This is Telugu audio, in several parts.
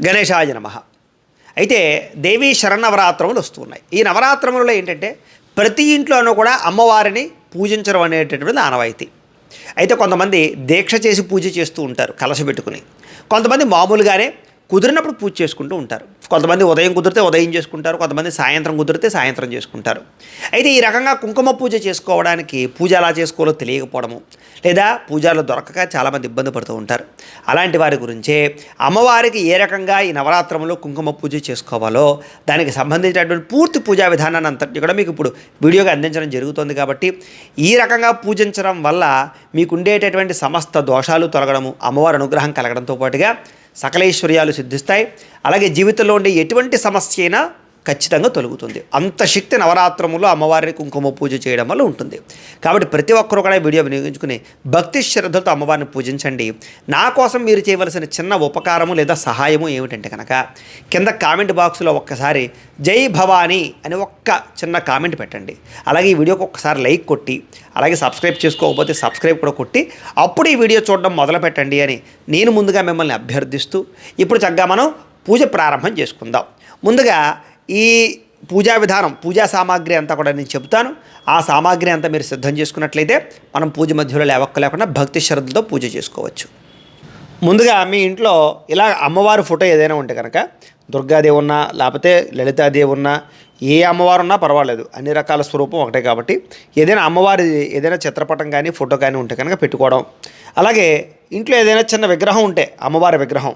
గణేశాయ నమః. అయితే దేవీ శరన్నవరాత్రములు వస్తున్నాయి. ఈ నవరాత్రములలో ఏంటంటే ప్రతి ఇంట్లోనూ కూడా అమ్మవారిని పూజించడం అనేటటువంటిది ఆనవాయితీ. అయితే కొంతమంది దీక్ష చేసి పూజ చేస్తూ ఉంటారు కలశ పెట్టుకుని. కొంతమంది మామూలుగానే కుదిరినప్పుడు పూజ చేసుకుంటూ ఉంటారు. కొంతమంది ఉదయం కుదిరితే ఉదయం చేసుకుంటారు, కొంతమంది సాయంత్రం కుదిరితే సాయంత్రం చేసుకుంటారు. అయితే ఈ రకంగా కుంకుమ పూజ చేసుకోవడానికి పూజ ఎలా చేసుకోవాలో తెలియకపోవడము, లేదా పూజలు దొరకక చాలామంది ఇబ్బంది పడుతూ ఉంటారు. అలాంటి వారి గురించే అమ్మవారికి ఏ రకంగా ఈ నవరాత్రంలో కుంకుమ పూజ చేసుకోవాలో దానికి సంబంధించినటువంటి పూర్తి పూజా విధానాన్ని అంతటి కూడా మీకు ఇప్పుడు వీడియోగా అందించడం జరుగుతుంది. కాబట్టి ఈ రకంగా పూజించడం వల్ల మీకు ఉండేటటువంటి సమస్త దోషాలు తొలగడము, అమ్మవారి అనుగ్రహం కలగడంతో పాటుగా సకలైశ్వర్యాలు సిద్ధిస్తాయి. అలాగే జీవితంలో ఉండే ఎటువంటి సమస్య అయినా ఖచ్చితంగా తొలగుతుంది. అంత శక్తి నవరాత్రములో అమ్మవారిని కుంకుమ పూజ చేయడం వల్ల ఉంటుంది. కాబట్టి ప్రతి ఒక్కరూ కూడా వీడియో వినియోగించుకుని భక్తి శ్రద్ధలతో అమ్మవారిని పూజించండి. నా కోసం మీరు చేయవలసిన చిన్న ఉపకారము లేదా సహాయము ఏమిటంటే కనుక కింద కామెంట్ బాక్స్లో ఒక్కసారి జై భవానీ అని ఒక్క చిన్న కామెంట్ పెట్టండి. అలాగే ఈ వీడియోకి ఒక్కసారి లైక్ కొట్టి, అలాగే సబ్స్క్రైబ్ చేసుకోకపోతే సబ్స్క్రైబ్ కూడా కొట్టి అప్పుడు ఈ వీడియో చూడడం మొదలు పెట్టండి అని నేను ముందుగా మిమ్మల్ని అభ్యర్థిస్తూ ఇప్పుడు చక్కగా మనం పూజ ప్రారంభం చేసుకుందాం. ముందుగా ఈ పూజా విధానం, పూజా సామాగ్రి అంతా కూడా నేను చెబుతాను. ఆ సామాగ్రి అంతా మీరు సిద్ధం చేసుకున్నట్లయితే మనం పూజ మధ్యలో లేకుండా భక్తి శ్రద్ధలతో పూజ చేసుకోవచ్చు. ముందుగా మీ ఇంట్లో ఇలా అమ్మవారి ఫోటో ఏదైనా ఉంటే కనుక దుర్గాదేవి ఉన్నా లేకపోతే లలితాదేవి ఉన్నా ఏ అమ్మవారు ఉన్నా పర్వాలేదు, అన్ని రకాల స్వరూపం ఒకటే కాబట్టి ఏదైనా అమ్మవారి ఏదైనా చిత్రపటం కానీ ఫోటో కానీ ఉంటే కనుక పెట్టుకోవడం. అలాగే ఇంట్లో ఏదైనా చిన్న విగ్రహం ఉంటే అమ్మవారి విగ్రహం,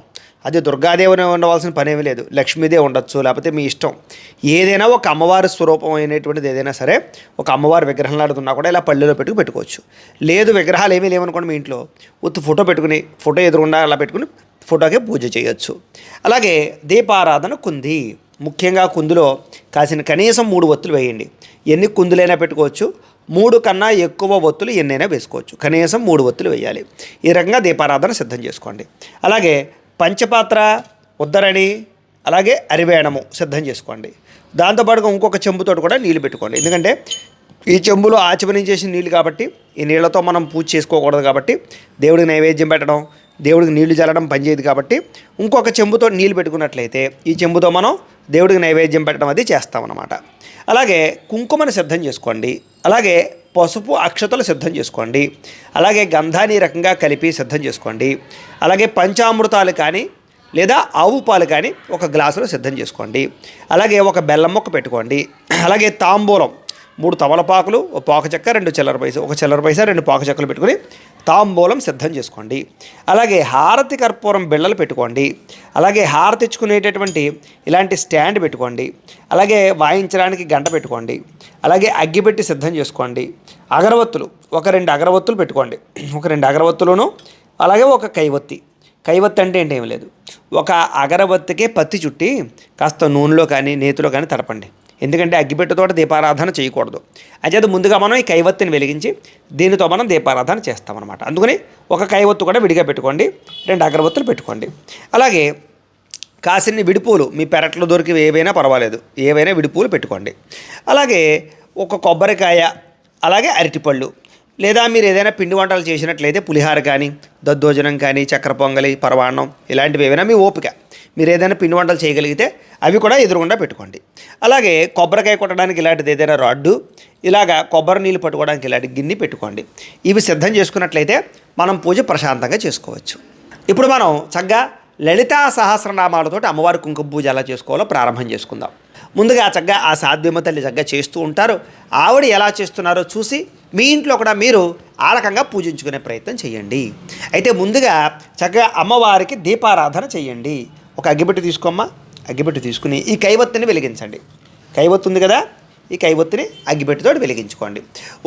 అది దుర్గాదేవిని ఉండవలసిన పనేమీ లేదు, లక్ష్మీదేవి ఉండొచ్చు, లేకపోతే మీ ఇష్టం. ఏదైనా ఒక అమ్మవారి స్వరూపం అయినటువంటిది ఏదైనా సరే ఒక అమ్మవారి విగ్రహం లాడుతున్నా కూడా ఇలా పళ్ళెలో పెట్టుకోవచ్చు. లేదు విగ్రహాలు ఏమీ లేవనుకోండి మీ ఇంట్లో, ఉత్తి ఫోటో పెట్టుకుని ఫోటో ఎదురుగుండా అలా పెట్టుకుని ఫోటోకే పూజ చేయొచ్చు. అలాగే దీపారాధన కుంది, ముఖ్యంగా కుందులో కాసిన కనీసం 3 ఒత్తులు వేయండి. ఎన్ని కుందులైనా పెట్టుకోవచ్చు, 3 కన్నా ఎక్కువ ఒత్తులు ఎన్నైనా వేసుకోవచ్చు, కనీసం 3 ఒత్తులు వేయాలి. ఈ రకంగా దీపారాధన సిద్ధం చేసుకోండి. అలాగే పంచపాత్ర, ఉద్దరణి, అలాగే అరివేణము సిద్ధం చేసుకోండి. దాంతోపాటుగా ఇంకొక చెంబుతో కూడా నీళ్ళు పెట్టుకోండి. ఎందుకంటే ఈ చెంబులో ఆచమనం చేసిన నీళ్ళు కాబట్టి ఈ నీళ్ళతో మనం పూజ చేసుకోకూడదు. కాబట్టి దేవుడికి నైవేద్యం పెట్టడం, దేవుడికి నీళ్లు చల్లడం పనిచేయదు. కాబట్టి ఇంకొక చెంబుతో నీళ్ళు పెట్టుకున్నట్లయితే ఈ చెంబుతో మనం దేవుడికి నైవేద్యం పెట్టడం అది చేస్తామన్నమాట. అలాగే కుంకుమను సిద్ధం చేసుకోండి. అలాగే పసుపు అక్షతలు సిద్ధం చేసుకోండి. అలాగే గంధాన్ని రకంగా కలిపి సిద్ధం చేసుకోండి. అలాగే పంచామృతాలు కానీ లేదా ఆవు పాలు కానీ ఒక గ్లాసులో సిద్ధం చేసుకోండి. అలాగే ఒక బెల్లం ముక్క పెట్టుకోండి. అలాగే తాంబూలం 3 తమలపాకులు, ఒక పాక చెక్క, 2 చిల్లర పైస, ఒక చిల్లర పైస 2 పాక చెక్కలు పెట్టుకుని తాంబూలం సిద్ధం చేసుకోండి. అలాగే హారతి కర్పూరం బిళ్ళలు పెట్టుకోండి. అలాగే హారతి ఇచ్చుకునేటటువంటి ఇలాంటి స్టాండ్ పెట్టుకోండి. అలాగే వాయించడానికి గంట పెట్టుకోండి. అలాగే అగ్గిపెట్టి సిద్ధం చేసుకోండి. అగరవత్తులు ఒక 2 అగరవత్తులు పెట్టుకోండి. ఒక 2 అగరవత్తులను, అలాగే ఒక కైవత్తి. కైవత్తి అంటే ఏంటేం లేదు, ఒక అగరవత్తికే పత్తి చుట్టి కాస్త నూనెలో కానీ నేతిలో కానీ తడపండి. ఎందుకంటే అగ్గిపెట్టెతో దీపారాధన చేయకూడదు. అయితే ముందుగా మనం ఈ కైవత్తిని వెలిగించి దీనితో మనం దీపారాధన చేస్తామన్నమాట. అందుకని ఒక కైవత్తు కూడా విడిగా పెట్టుకోండి, 2 అగరవత్తులు పెట్టుకోండి. అలాగే కాసిన్ని విడిపూలు మీ పెరట్లో దొరికి ఏవైనా పర్వాలేదు, ఏవైనా విడిపూలు పెట్టుకోండి. అలాగే ఒక కొబ్బరికాయ, అలాగే అరటిపళ్ళు, లేదా మీరు ఏదైనా పిండి వంటలు చేసినట్లయితే పులిహార కానీ, దద్దోజనం కానీ, చక్కెర పొంగలి, పరమాన్నం ఇలాంటివి ఏవైనా మీ ఓపిక, మీరు ఏదైనా పిండి వంటలు చేయగలిగితే అవి కూడా ఎదురుగుండా పెట్టుకోండి. అలాగే కొబ్బరికాయ కొట్టడానికి ఇలాంటిది ఏదైనా రాడ్డు, ఇలాగా కొబ్బరి నీళ్ళు పట్టుకోవడానికి ఇలాంటి గిన్నె పెట్టుకోండి. ఇవి సిద్ధం చేసుకున్నట్లయితే మనం పూజ ప్రశాంతంగా చేసుకోవచ్చు. ఇప్పుడు మనం చక్కగా లలితా సహస్రనామాలతో అమ్మవారి కుంకుమ పూజ ఎలా చేసుకోవాలో ప్రారంభం చేసుకుందాం. ముందుగా చక్కగా ఆ సాధ్యమ తల్లి చక్కగా చేస్తూ ఉంటారు. ఆవిడ ఎలా చేస్తున్నారో చూసి మీ ఇంట్లో కూడా మీరు ఆ రకంగా పూజించుకునే ప్రయత్నం చేయండి. అయితే ముందుగా చక్కగా అమ్మవారికి దీపారాధన చేయండి. ఒక అగ్గిపెట్టి తీసుకోమ్మా, అగ్గిపెట్టి తీసుకుని ఈ కైవత్తిని వెలిగించండి. కైవత్తు ఉంది కదా, ఈ కైవత్తిని అగ్గిపెట్టితో వెలిగించుకోండి.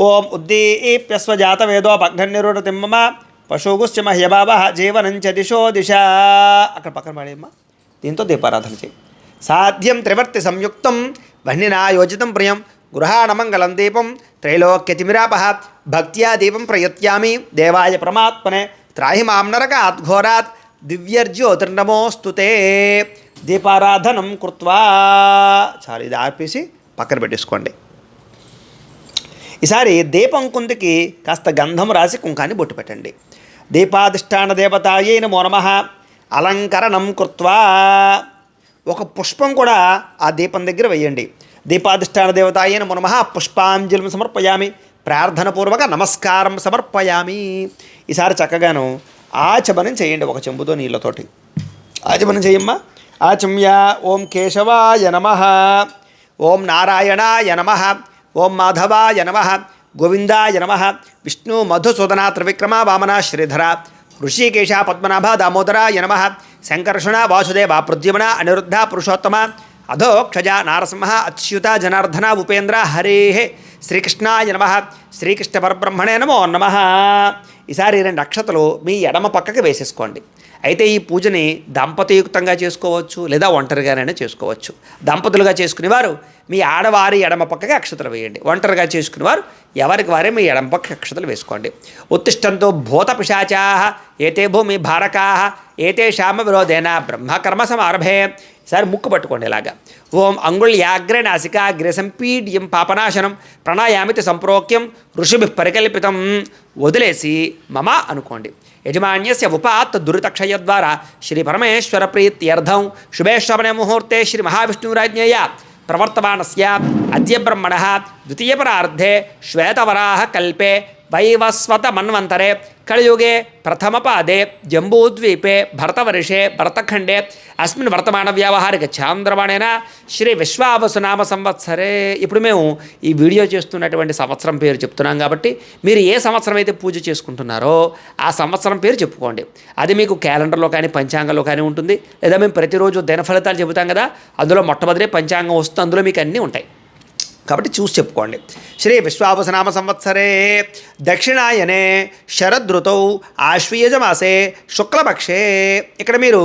ఓం ఉద్దీప్యస్వజాత వేదో భగ్నిరోధ తిమ్మమ పశుగుశ్చ మహ్యబాబ జీవనంచ దిశో దిశ. అక్కడ పక్కన పడేమ్మా, దీంతో దీపారాధన చేయి. సాధ్యం త్రివర్తి సంయుక్తం వహ్నినా యోజితం ప్రియం గృహాణమంగళం దీపం త్రైలోక్యతిమిరాపహ భక్త్యా దీపం ప్రయత్యామి దేవాయ పరమాత్మనే త్రాహి మాం నరకాత్ ఘోరాత్ దివ్యర్జ్యోతిర్నమోస్తుతే. దీపారాధనం కృత్వా చాలు, ఇది ఆర్పేసి పక్కన పెట్టేసుకోండి. ఈసారి దీపం కుందికి కాస్త గంధం రాసి కుంకాన్ని బొట్టు పెట్టండి. దీపాధిష్టాన దేవతాయై నమో నమః. అలంకరణం కృత్వా ఒక పుష్పం కూడా ఆ దీపం దగ్గర వేయండి. దీపాధిష్టాన దేవతాయ నమో నమః పుష్పాంజలిం సమర్పయామి, ప్రార్థనపూర్వక నమస్కారం సమర్పయామి. ఈసారి చక్కగాను ఆచమనం చేయండి ఒక చెంబుతో నీళ్ళతోటి. ఆచమనం చేయమ్మా. ఆచమ్య ఓం కేశవాయ నమః, ఓం నారాయణాయ నమః, ఓం మాధవాయ నమః, గోవిందాయ నమః, విష్ణు మధుసూదన త్రివిక్రమ వామన శ్రీధర ఋషికేశ పద్మనాభ దామోదరాయ నమః, శంకర్షణ వాసుదేవ ప్రద్యుమ్న అనిరుద్ధ పురుషోత్తమ అధోక్షజ నారసింహ అచ్యుత జనార్దన ఉపేంద్ర హరే శ్రీకృష్ణాయ నమః, శ్రీకృష్ణ పరబ్రహ్మణే నమో నమః. ఈసారి 2 అక్షతలు మీ ఎడమ పక్కకి వేసేసుకోండి. అయితే ఈ పూజని దంపతియుక్తంగా చేసుకోవచ్చు, లేదా ఒంటరిగానైనా చేసుకోవచ్చు. దంపతులుగా చేసుకునేవారు మీ ఆడవారి ఎడమ పక్కకి అక్షతలు వేయండి. ఒంటరిగా చేసుకునేవారు ఎవరికి వారే మీ ఎడమ పక్క అక్షతలు వేసుకోండి. ఉత్తిష్టంతో భూత పిశాచాః ఏతే భూమి భారకాః ఏతేషామ విరోధేన బ్రహ్మకర్మ సమారభే. ఈసారి ముక్కు పట్టుకోండి ఇలాగా. ఓం అంగుళ్యాగ్రే నాసికాగ్రే సంపీడ్యం పాపనాశనం ప్రణాయామితి సంప్రోక్యం ఋషిభిః పరికల్పితం. వదిలేసి మమ అనుకోండి. యజమాన్యస్య ఉపాత్ దురితక్షయ ద్వారా శ్రీ పరమేశ్వర ప్రీత్యర్థం శుభే శ్రవణే ముహూర్తే శ్రీ మహావిష్ణురాజ్ఞయ ప్రవర్తమానస్య అద్య బ్రహ్మణః ద్వితీయపరార్ధే శ్వేతవరాహ కల్పే వైవస్వత మన్వంతరే కలియుగే ప్రథమపాదే జంబూద్వీపే భరతవర్షే భరతఖండే అస్మిన్ వర్తమాన వ్యావహారిక చాంద్రమాణేన శ్రీ విశ్వావసునామ సంవత్సరే. ఇప్పుడు మేము ఈ వీడియో చేస్తున్నటువంటి సంవత్సరం పేరు చెప్తున్నాం కాబట్టి మీరు ఏ సంవత్సరం అయితే పూజ చేసుకుంటున్నారో ఆ సంవత్సరం పేరు చెప్పుకోండి. అది మీకు క్యాలెండర్లో కానీ పంచాంగంలో కానీ ఉంటుంది. లేదా మేము ప్రతిరోజు దిన ఫలితాలు చెబుతాం కదా, అందులో మొట్టమొదటి పంచాంగం వస్తుంది, అందులో మీకు అన్నీ ఉంటాయి కాబట్టి చూసి చెప్పుకోండి. శ్రీ విశ్వావసనామ సంవత్సరే దక్షిణాయనే శరదృతౌ ఆశ్వీయజమాసే శుక్లపక్షే. ఇక్కడ మీరు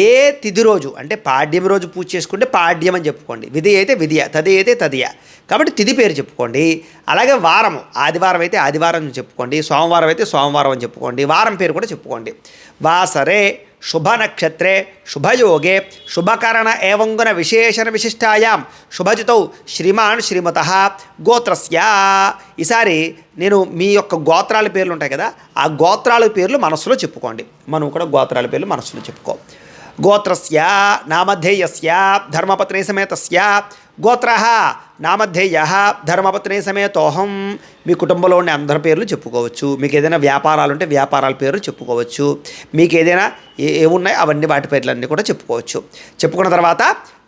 ఏ తిథి రోజు అంటే పాడ్యం రోజు పూజ చేసుకుంటే పాడ్యం అని చెప్పుకోండి. విధి అయితే విధియ, తది అయితే తదియ. కాబట్టి తిథి పేరు చెప్పుకోండి. అలాగే వారము, ఆదివారం అయితే ఆదివారం అని చెప్పుకోండి, సోమవారం అయితే సోమవారం అని చెప్పుకోండి. వారం పేరు కూడా చెప్పుకోండి. వాసరే శుభ నక్షత్రే శుభయోగే శుభకరణ ఏవంగున విశేషణ విశిష్టాయాం శుభజితౌ శ్రీమాన్ శ్రీమతః గోత్రస్య. ఈసారి నేను మీ యొక్క గోత్రాల పేర్లు ఉంటాయి కదా, ఆ గోత్రాల పేర్లు మనస్సులో చెప్పుకోండి. మనం కూడా గోత్రాల పేర్లు మనస్సులో చెప్పుకో. గోత్రస్య నామధేయస్య ధర్మపత్ని సమేతస్య గోత్రః నామధేయః ధర్మపత్ని సమేతోహం. మీ కుటుంబంలో ఉండే అందరి పేర్లు చెప్పుకోవచ్చు. మీకు ఏదైనా వ్యాపారాలు ఉంటే వ్యాపారాల పేర్లు చెప్పుకోవచ్చు. మీకు ఏదైనా ఏమున్నాయి అవన్నీ వాటి పేర్లన్నీ కూడా చెప్పుకోవచ్చు. చెప్పుకున్న తర్వాత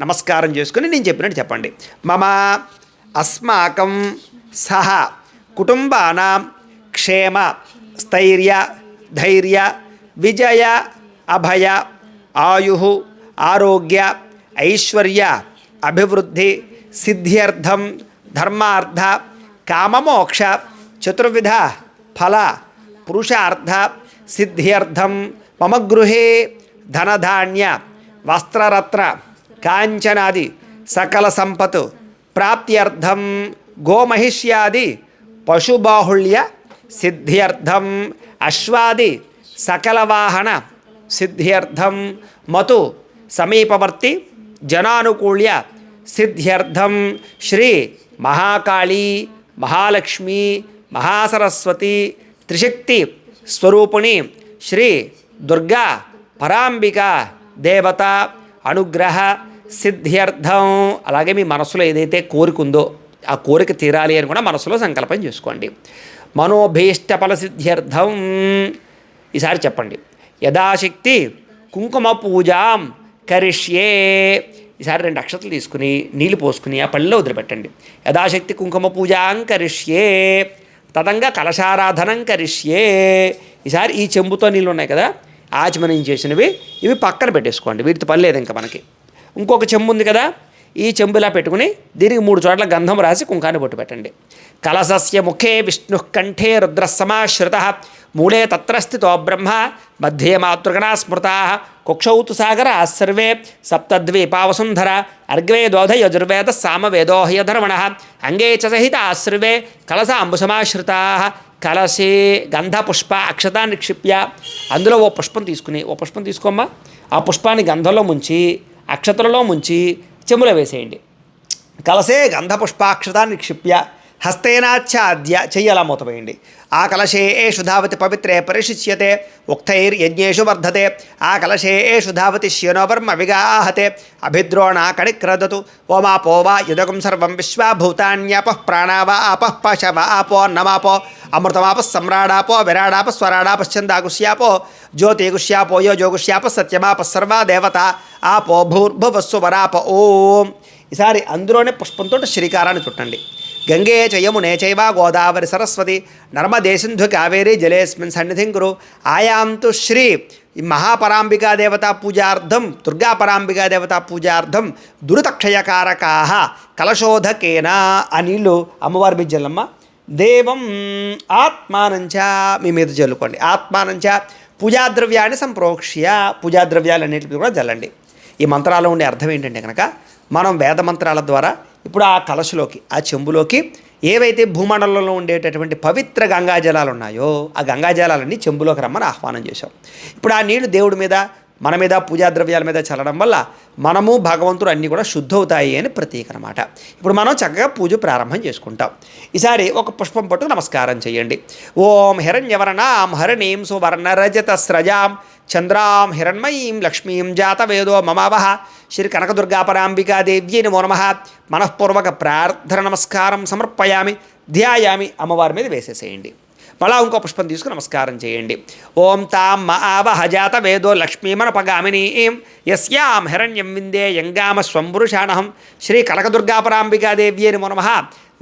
నమస్కారం చేసుకుని నేను చెప్పినట్టు చెప్పండి. మమ అస్మాకం సహ కుటుంబానాం క్షేమ స్థైర్య ధైర్య విజయ అభయ ఆయు ఆరోగ్య ఐశ్వర్య అభివృద్ధి సిద్ధ్యర్థం ధర్మార్థ కామమోక్ష చతుర్విధ ఫల పురుషార్థ సిద్ధ్యర్థం మమ గృహే ధనధాన్య వస్త్రరత్న కాంచనాది సకల సంపత్ ప్రాప్త్యర్థం గోమహిష్యాది పశుబాహుళ్య సిద్ధ్యర్థం అశ్వాది సకల వాహన సిద్ధ్యర్థం మతు సమీపవర్తి జనానుకూల్య సిద్ధ్యర్థం శ్రీ మహాకాళీ మహాలక్ష్మి మహాసరస్వతి త్రిశక్తి స్వరూపిణి శ్రీ దుర్గా పరాంబిక దేవత అనుగ్రహ సిద్ధ్యర్థం. అలాగే మీ మనసులో ఏదైతే కోరిక ఉందో ఆ కోరిక తీరాలి అని కూడా మనసులో సంకల్పం చేసుకోండి. మనోభీష్ట ఫల సిద్ధ్యర్థం. ఈసారి చెప్పండి. యథాశక్తి కుంకుమ పూజాం కరిష్యే. ఈసారి 2 అక్షతలు తీసుకుని నీళ్ళు పోసుకుని ఆ పళ్ళలో వదిలిపెట్టండి. యథాశక్తి కుంకుమ పూజాం కరిష్యే తదంగా కలశారాధనం కరిష్యే. ఈసారి ఈ చెంబుతో నీళ్ళు ఉన్నాయి కదా, ఆచమనం చేసినవి ఇవి పక్కన పెట్టేసుకోండి. వీటితో పని లేదు ఇంకా మనకి. ఇంకొక చెంబు ఉంది కదా, ఈ చెంబులా పెట్టుకుని దీనికి 3 చోట్ల గంధం రాసి కుంకాన్ని బొట్టు పెట్టండి. కలశస్య ముఖే విష్ణు కంఠే రుద్ర సమాశ్రిత మూలే తత్ర స్థితో బ్రహ్మ మధ్యే మాతృగణా స్మృతా కుక్షౌ తు సాగర సర్వే సప్తద్వీపావసుంధర అర్గ్వేదోధ యజుర్వేద సామవేదో హయధర్మణ అంగే చ సహిత సర్వే కలశ అంబుసమాశ్రితా. కలశే గంధ పుష్ప అక్షతా నిక్షిప్య. అందులో ఓ పుష్పం తీసుకోమ్మా. ఆ పుష్పాన్ని గంధంలో ముంచి అక్షతలలో ముంచి చెంబులో వేసేయండి. కలసే గంధపుష్పాక్షతా నిక్షిప్య హస్తేనాచ్ఛాద్య చెయ్యి అలా మూతవేయండి. ఆ కలశే ఏషు ధావతి పవిత్రే పరిశిచ్యతే ఉక్తైర్యజ్ఞేషు వర్ధతే. ఆ కలశే ఏషు ధావతి శ్యనోవర్మ విగాహతే అభిద్రోణ కణిక్రదతు. ఓమాపో వా యుదకం సర్వం విశ్వాభూతాన్యాపః ప్రాణావా ఆపః పశవ ఆపో నమాపో అమృతమాప సమ్రాడాపో విరాడాప స్వరాడాపశ్చందాగుష్యాపో జ్యోతిగుష్యాపో యో జోగుష్యాప సత్యమాప సర్వా దేవత ఆపో భూర్భువస్సు వరాప ఓం. ఈసారి అందులోనే పుష్పంతో శ్రీకారాన్ని చుట్టండి. గంగే చ యమునే చైవ గోదావరి సరస్వతి నర్మదే సింధు కావేరీ జలేస్మిన్ సన్నిధిం కురు. ఆయాంతు శ్రీ మహాపరాంబికా దేవతా పూజార్థం దుర్గా పరాంబికా దేవతా పూజార్థం దురితక్షయకారకా కలశోధకేన. ఆ నీళ్లు అమ్మవారి మీద జల్లమ్మ. దేవం ఆత్మానంచ మీ మీద చల్లుకోండి. ఆత్మానంచ పూజాద్రవ్యాన్ని సంప్రోక్ష్య పూజాద్రవ్యాలన్నింటినీ కూడా జల్లండి. ఈ మంత్రాల్లో ఉండే అర్థం ఏంటంటే కనుక మనం వేద మంత్రాల ద్వారా ఇప్పుడు ఆ కలశలోకి ఆ చెంబులోకి ఏవైతే భూమండలంలో ఉండేటటువంటి పవిత్ర గంగాజలాలు ఉన్నాయో ఆ గంగాజలాలన్నీ చెంబులోకి రమ్మని ఆహ్వానం చేశాం. ఇప్పుడు ఆ నీళ్లు దేవుడి మీద మన మీద పూజా ద్రవ్యాల మీద చల్లడం వల్ల మనము భగవంతుడు అన్నీ కూడా శుద్ధవుతాయి అని ప్రతీక అనమాట. ఇప్పుడు మనం చక్కగా పూజ ప్రారంభం చేసుకుంటాం. ఈసారి ఒక పుష్పం పట్టు నమస్కారం చేయండి. ఓం హిరణ్యవర్ణాం హరిణీం సువర్ణరజత స్రజాం చంద్రాం హిరణ్మయీం లక్ష్మీం జాతవేదో మమావహ శ్రీ కనకదుర్గా పరాంబికా దేవ్యై నమో నమః. మనఃపూర్వక ప్రార్థన నమస్కారం సమర్పయామి ధ్యాయామి. అమ్మవారి మీద వేసేసేయండి. మళ్ళా ఇంకో పుష్పం తీసుకుని నమస్కారం చేయండి. ఓం తాం ఆవహ జాత వేదో లక్ష్మీమనపగామినీం యస్యాం హిరణ్యం విందే యంగామ స్వంపురుషాణహం శ్రీ కనకదుర్గా పరాంబికా దేవ్యై నమో నమః.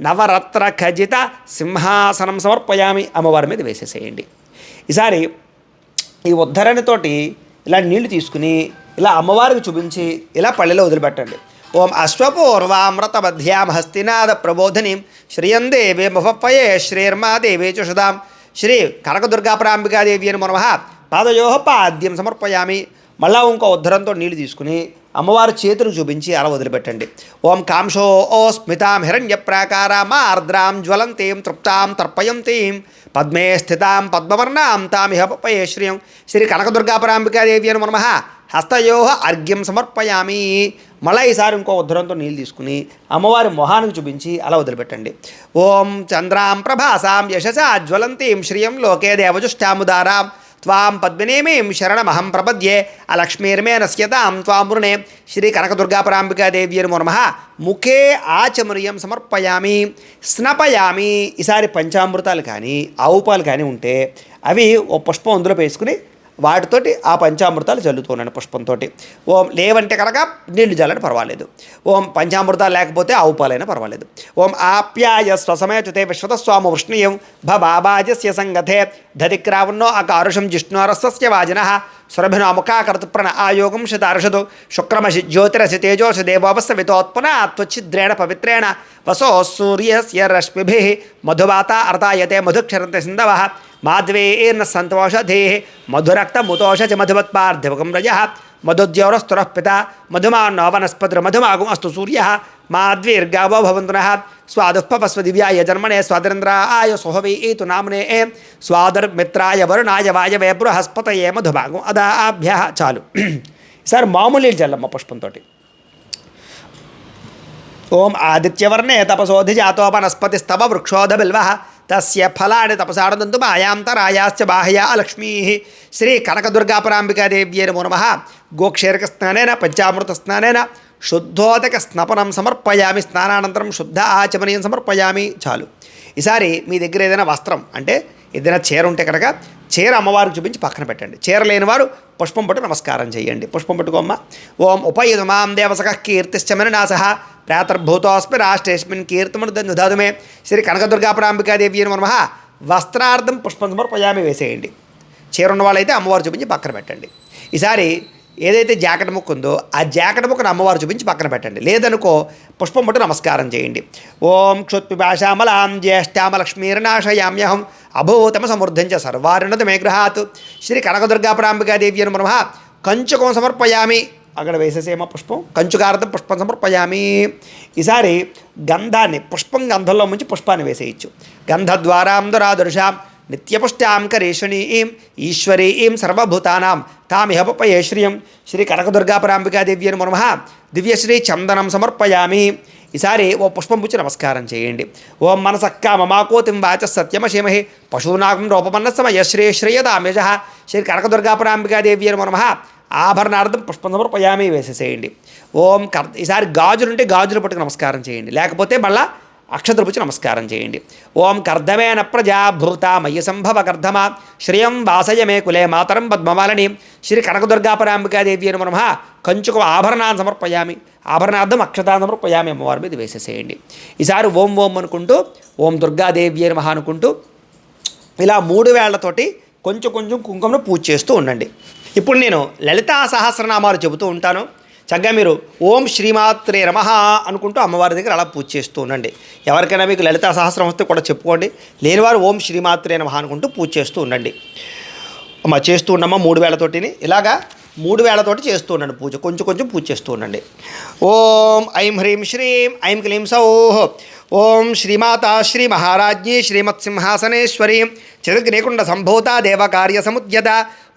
నవరత్న ఖజిత సింహాసనం సమర్పయామి. అమ్మవారి మీద వేసేసేయండి. ఈసారి ఈ ఉద్ధరణతోటి ఇలా నీళ్లు తీసుకుని ఇలా అమ్మవారికి చూపించి ఇలా పళ్ళెలో వదిలిపెట్టండి. ఓం అశ్వపూర్వామృత మధ్యాం హస్తినాద ప్రబోధినీం శ్రియం దేవే ముఫప్పయే శ్రీర్మా దేవే చుషదాం శ్రీ కనకదుర్గా పరాంబికాదేవి అని నమః. పాదయో పాద్యం సమర్పయామి. మళ్ళా ఇంకో ఉద్ధరంతో నీళ్లు తీసుకుని అమ్మవారి చేతులు చూపించి అలా వదిలిపెట్టండి. ఓం కాంశో ఓ స్మితాం హిరణ్య ప్రాకారాం ఆర్ద్రాం జ్వలంతీం తృప్తాం తర్పయంతీం పద్మే స్థితాం పద్మవర్ణాం తామిహ పప్పయే శ్రియం శ్రీ కనకదుర్గా పరాంబికాదేవి అని నమః. హస్తయో అర్ఘ్యం సమర్పయామి. మళ్ళీ ఈసారి ఇంకో ఉద్ధరంతో నీళ్ళు తీసుకుని అమ్మవారి మొహానికి చూపించి అలా వదిలిపెట్టండి. ఓం చంద్రాం ప్రభాసాం యశసా జ్వలంతీం శ్రియం లోకే దేవజుష్టాముదారాం త్వాం పద్మినేమీం శరణమహం ప్రపద్యే అలక్ష్మీర్మే నశ్యతాం త్వాం వృణే శ్రీ కనకదుర్గా పరాంబికాదేవి నమో నమః. ముఖే ఆచమర్యం సమర్పయామి స్నపయామి. ఈసారి పంచామృతాలు కానీ ఆవు పాలు కానీ ఉంటే అవి ఓ పుష్పం అందులో వేసుకుని వాటితోటి ఆ పంచామృతాలు చల్లుతున్నాను పుష్పంతో. ఓం లేవంటే కనుక నీళ్లు చల్లని పర్వాలేదు. ఓం పంచామృతాలు లేకపోతే ఆవు పాలైనా పర్వాలేదు. ఓం ఆప్యాయ స్వసమేతుతే విశ్వతస్వామ వృష్ణీయం భబాజస్య సంగతే దధిక్రావన్నో అకారుషం జిష్ణోరస్య వాజినః సురభినోముఖాకర్తు ప్రణ్ ఆయోగం శతార్షదు శుక్రమసి జ్యోతిరసి తేజోసి దేవోపస్సవితోత్పన త్వచ్చిద్రేణ పవిత్రేణ వసో సూర్యస్య రశ్మిభిః మధువాత అర్తాయతే మధుక్షరంత సింధవః మాధ్వేర్న సంతోషధే మధురక్తముతోష చ మధువత్పార్థివకం రజః మధుద్యోరస్తురః పిత మధుమాన్నో వనస్పతిర్మధుమాగుం అస్తు సూర్యః మాధ్వీర్గావో భవంతునః స్వాదుఃపవస్వ దివ్యాయ జన్మనే స్వాదరింద్రాయ సుహవీతు నామ్నే స్వాదర్మిత్రాయ వరుణాయ వాయవే బృహస్పతయే మధుమాగుం అదాభ్యః. చాలు. ఈసారి మామూలు జల్లమ్మ పుష్పంతో. ఓం ఆదిత్యవర్ణే తపసోధిజాతో వనస్పతిస్తవ వృక్షోధ బిల్వః తస్య ఫలాని తపసాడదంతు మాయాంతరాయాశ్చ బాహ్యా లక్ష్మీ శ్రీ కనకదుర్గా పరాంబికాదేవ్యై నమో నమః. గోక్షేరక స్నానేన పంచామృత స్నానేన శుద్ధోదక స్నపనం సమర్పయామి. స్నానానంతరం శుద్ధ ఆచమనీయం సమర్పయామి. చాలు. ఈసారి మీ దగ్గర ఏదైనా వస్త్రం అంటే ఏదైనా చీర ఉంటే కనుక చీర అమ్మవారికి చూపించి పక్కన పెట్టండి. చీర లేని వారు పుష్పం పట్టు నమస్కారం చేయండి. పుష్పం పట్టుకోమ్మ. ఓం ఉపయుధ మాం దేవసక కీర్తిశ్చమననాశ ప్రాతర్భూతోస్మి రాష్ట్రేస్మిన్ కీర్తిమనుదాదు మే శ్రీ కనకదుర్గా పరాంబికాదేవి నమో నమః. వస్త్రార్థం పుష్పం సమర్పయామి వేసేయండి. చీర ఉన్న వాళ్ళైతే అమ్మవారు చూపించి పక్కన పెట్టండి. ఈసారి ఏదైతే జాకెట్ ముక్క ఉందో ఆ జాకెట్ ముక్కను అమ్మవారు చూపించి పక్కన పెట్టండి. లేదనుకో పుష్పం పట్టు నమస్కారం చేయండి. ఓం క్షుత్పిపాశామలాం జ్యేష్ఠామలక్ష్మీర్నాశయామ్యహం అభూతమ సమృద్ధించ సర్వారుణత మే గృహాత్ శ్రీ కనకదుర్గా పరాంబికాదేవి నమో నమః. కంచుకం సమర్పయామి. అక్కడ వేసేసేమ పుష్పం కంచుకార్థం పుష్పం సమర్పయామి. ఈసారి గంధాన్ని గంధంలో ముంచి పుష్పాన్ని వేసేయచ్చు. గంధద్వారాం దురాదుర్షాం నిత్యపుష్టాం కరీషణీం ఈశ్వరీం సర్వభూతానాం తామిహ పప్పయే శ్రియం శ్రీ కనకదుర్గా పరాంబికాదేవి నమో నమః. దివ్యశ్రీ చందనం సమర్పయామి. ఈసారి ఓ పుష్పం పుచ్చి నమస్కారం చేయండి. ఓం మనసక్కా మమాకోతిం వాచ సత్యమశేమహే పశూనాగం రూపమన్నసమయ శ్రేయదామేజ శ్రీ కనకదుర్గాపరాంబికాదేవి నమః. ఆభరణార్థం పుష్పం సమర్పయామి వేసేసేయండి. ఈసారి గాజులుంటే గాజులు పట్టుకు నమస్కారం చేయండి, లేకపోతే మళ్ళా అక్షతలు పుచ్చి నమస్కారం చేయండి. ఓం కర్ధమేన ప్రజాభూత మయ్య సంభవ కర్ధమా శ్రియం వాసయమే కులే మాతరం పద్మమాలని శ్రీ కనకదుర్గాపరాంబికాదేవి నమః. కంచుకు ఆభరణాన్ని సమర్పయామి, ఆభరణార్థం అక్షతాన్ని సమర్పయామి అమ్మవారి మీద వేసేసేయండి. ఈసారి ఓం ఓం అనుకుంటూ ఓం దుర్గాదేవి నమః అనుకుంటూ ఇలా 3 వేళ్లతోటి కొంచెం కొంచెం కుంకుమను పూజ చేస్తూ ఉండండి. ఇప్పుడు నేను లలితా సహస్రనామాలు చెబుతూ ఉంటాను, చక్కగా మీరు ఓం శ్రీమాత్రే నమః అనుకుంటూ అమ్మవారి దగ్గర అలా పూజ చేస్తూ ఉండండి. ఎవరికైనా మీకు లలితా సహస్రం వస్తే కూడా చెప్పుకోండి, లేనివారు ఓం శ్రీమాత్రే నమః అనుకుంటూ పూజ చేస్తూ ఉండండి. చేస్తూ ఉండమ్మా 3 వేళ్లతోటిని ఇలాగా 3 వేళ్లతోటి చేస్తూ ఉండండి పూజ, కొంచెం కొంచెం పూజ చేస్తూ ఉండండి. ఓం ఐం హ్రీం శ్రీం ఐం క్లీం సౌః ఓం శ్రీమాతా శ్రీ మహారాజ్ఞీ శ్రీమత్సింహాసనేశ్వరీ చతుర్గ్నేకుండ సంభూత దేవకార్య సముద్యత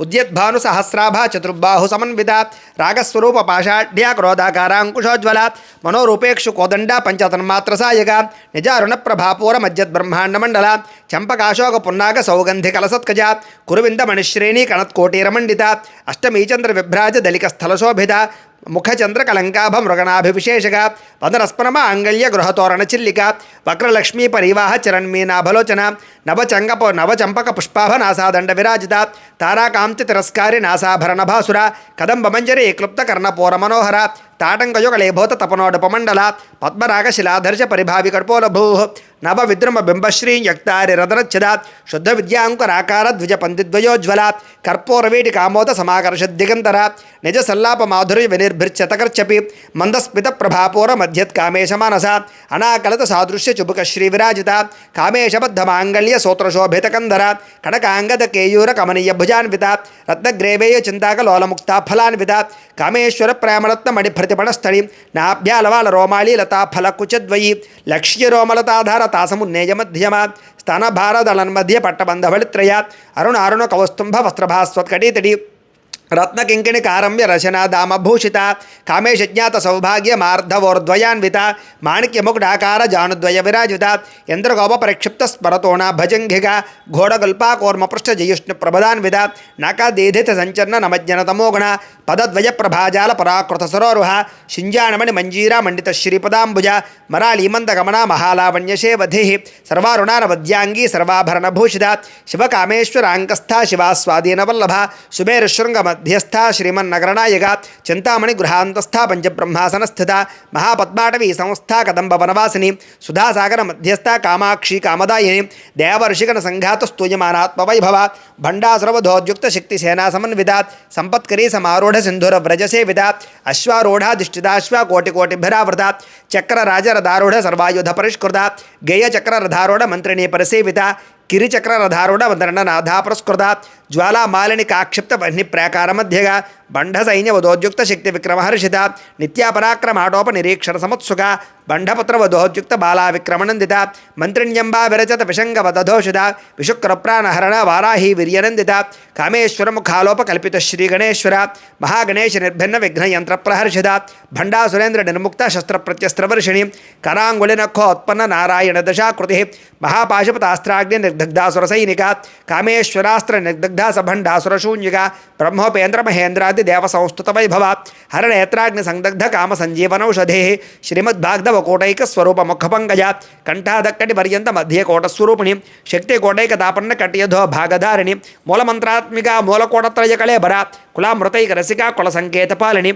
ఉద్యద్భాను సహస్రాభ చతుర్బాహు సమన్విత రాగస్వరూప పాషాఢ్య క్రోధాకారాంకుశోజ్వల మనోరూపేక్షు కోదండ పంచతన్మాత్ర సాయక నిజారుణ ప్రభాపూర మధ్యద్బ్రహ్మాండమండల చంపకాశోక పున్నాగ సౌగంధి కలసత్కజ కురువింద మణిశ్రేణి కణత్కోటీరమండిత అష్టమీచంద్ర విభ్రాజ దళిక స్థలశోభిత ముఖచంద్ర కలంకాభ మృగనాభివిశేషక వదనస్పనమ అంగళ్య గృహతోరణ చిల్లిక వక్రలక్ష్మీ పరివాహ చరణ్మీనాభలోచన నవచంపక పుష్పాభ నాసాదండ విరాజిత తారాకాంతి తిరస్కారి నాసాభరణ భాసుర కదంబమంజరి క్లుప్త కర్ణపూర మనోహర తాటంకయుగలేభూత తపనోడపమండల పద్మరాగ శిలాధర్ష పరిభావి కడ్పోలభూ నవ విద్రుమ బింబశ్రీ యక్తారి రదనచ్చద శుద్ధ విద్యాంకురాకార ద్విజ పందిద్వయోజ్వల కర్పూరవీటి కామోద సమాకర్ష దిగంతర నిజ సల్లాప మాధుర్య వినిర్భిర్చతకర్చపి మందస్మిత ప్రభాపూర మధ్యత్ కామేశ మానస అనాకలత సాదృశ్య చుబుక శ్రీ విరాజిత కామేశబద్ధ మాంగళ్య సూత్రశోభిత కందర కనకాంగద కేయూర కమనీయ భుజాన్విత రత్నగ్రేవేయ చింతాక లోలముక్త ఫలాన్విత కామేశ్వర ప్రేమరత్న మణి ప్రతిపణస్థళి నాభ్యాలవాల రోమాళి లతా ఫల కుచద్వయి లక్ష్య రోమలతాధార తాసమున్నేయ మధ్యమ స్తన భారదళన్మధ్య పట్టబంధవళిత్రయ అరుణ కౌస్తుంభ వస్త్రభాస్వత్కటీతడి రత్నకింకిణి కారమ్య రచనా దామభూషిత కామేశజ్ఞాత సౌభాగ్య మార్ధవోర్ద్వయాన్విత మాణిక్యముకుడాకార జానుద్వయ విరాజిత ఇంద్రగోప పరిక్షిప్త స్మరతోణ భజంఘిక ఘోడగల్పా కోర్మపృష్ఠ జయుష్ణు ప్రభదాన్విత నకదీధిత సంచరణ నమజ్జన తమోగుణ పదద్వయ ప్రభాజాల పరాకృత సరోరుహ శింజాణమణి మంజీరా మండిత శ్రీపదాంబుజ మరాళీమంద గమన మహాలావణ్యశేవధి సర్వారుణానవద్యాంగీ సర్వాభరణభూషిత శివకామేశ్వరాంకస్థ శివాస్వాధీన వల్లభ శుభేరుశృంగ మధ్యస్థ శ్రీమన్నగరనాయక చింతామణి గృహాంతస్థ పంచబ్రహ్మాసనస్థిత మహాపద్మాటవీ సంస్థా కదంబ వనవాసిని సుధాసాగర మధ్యస్థ కామాక్షి కామదాయిని దేవర్షిగణ సంఘాత స్తూయమానాత్మవైభవ భండాసురవధోద్యుక్త శక్తి సేనా సమన్విత సంపత్కరీ సమారూఢ సింధుర వ్రజసేవిత అశ్వారూఢాధిష్ఠితాశ్వ కోటికోటిభిరావృత చక్రరాజరధారూఢ సర్వాయుధ పరిష్కృత గేయచక్రరధారూఢ మంత్రిణీ పరిసేవిత కిరిచక్రరధారూఢ వందననాథా పురస్కృత జ్వాలామాలిని కాక్షిప్త వహ్ని ప్రాకార మధ్యగా బంఢ సైన్యవదోద్యుక్త శక్తి విక్రమహర్షిత నిత్యాపరాక్రమాటోప నిరీక్షణ సముత్సుక బంఢపుత్రవదోద్యుక్త బాలా విక్రమనందిత మంత్రిణ్యంబా విరచత విషంగవదధోషిత విశుక్రప్రాణహరణ వారాహి వీర్యనందిత కామేశ్వరముఖాలోప కల్పిత శ్రీగణేశ్వర మహాగణేశ నిర్భిన్న విఘ్నయంత్ర ప్రహర్షిత భండాసురేంద్ర నిర్ముక్త శస్త్రప్రత్యస్త్రవర్షిణి కరాంగుళినఖోత్పన్న నారాయణ దశాకృతి మహాపాశుపతాస్త్రాగ్ని నిర్దగ్ధాసుర సైనిక కామేశ్వరాస్త్ర నిర్దగ్ధా సభండాసురశూన్యక బ్రహ్మోపేంద్ర మహేంద్రాది దేవ సంస్థుత వైభవ హరనేత్రాగ్ని సందగ్ధ కామ సంజీవనౌషధే శ్రీమద్భాగ్ధవ కోటైక స్వరూప ముఖపంకజ కంఠాదక్కటి పర్యంత మధ్య కోటస్వరూపిణి శక్తి కోటైక తాపన్న కట్యధో భాగధారిణి మూలమంత్రాత్మిక మూలకోటత్రయ కళేబర కులామృతైక రసిక కుల సంకేత పాలిని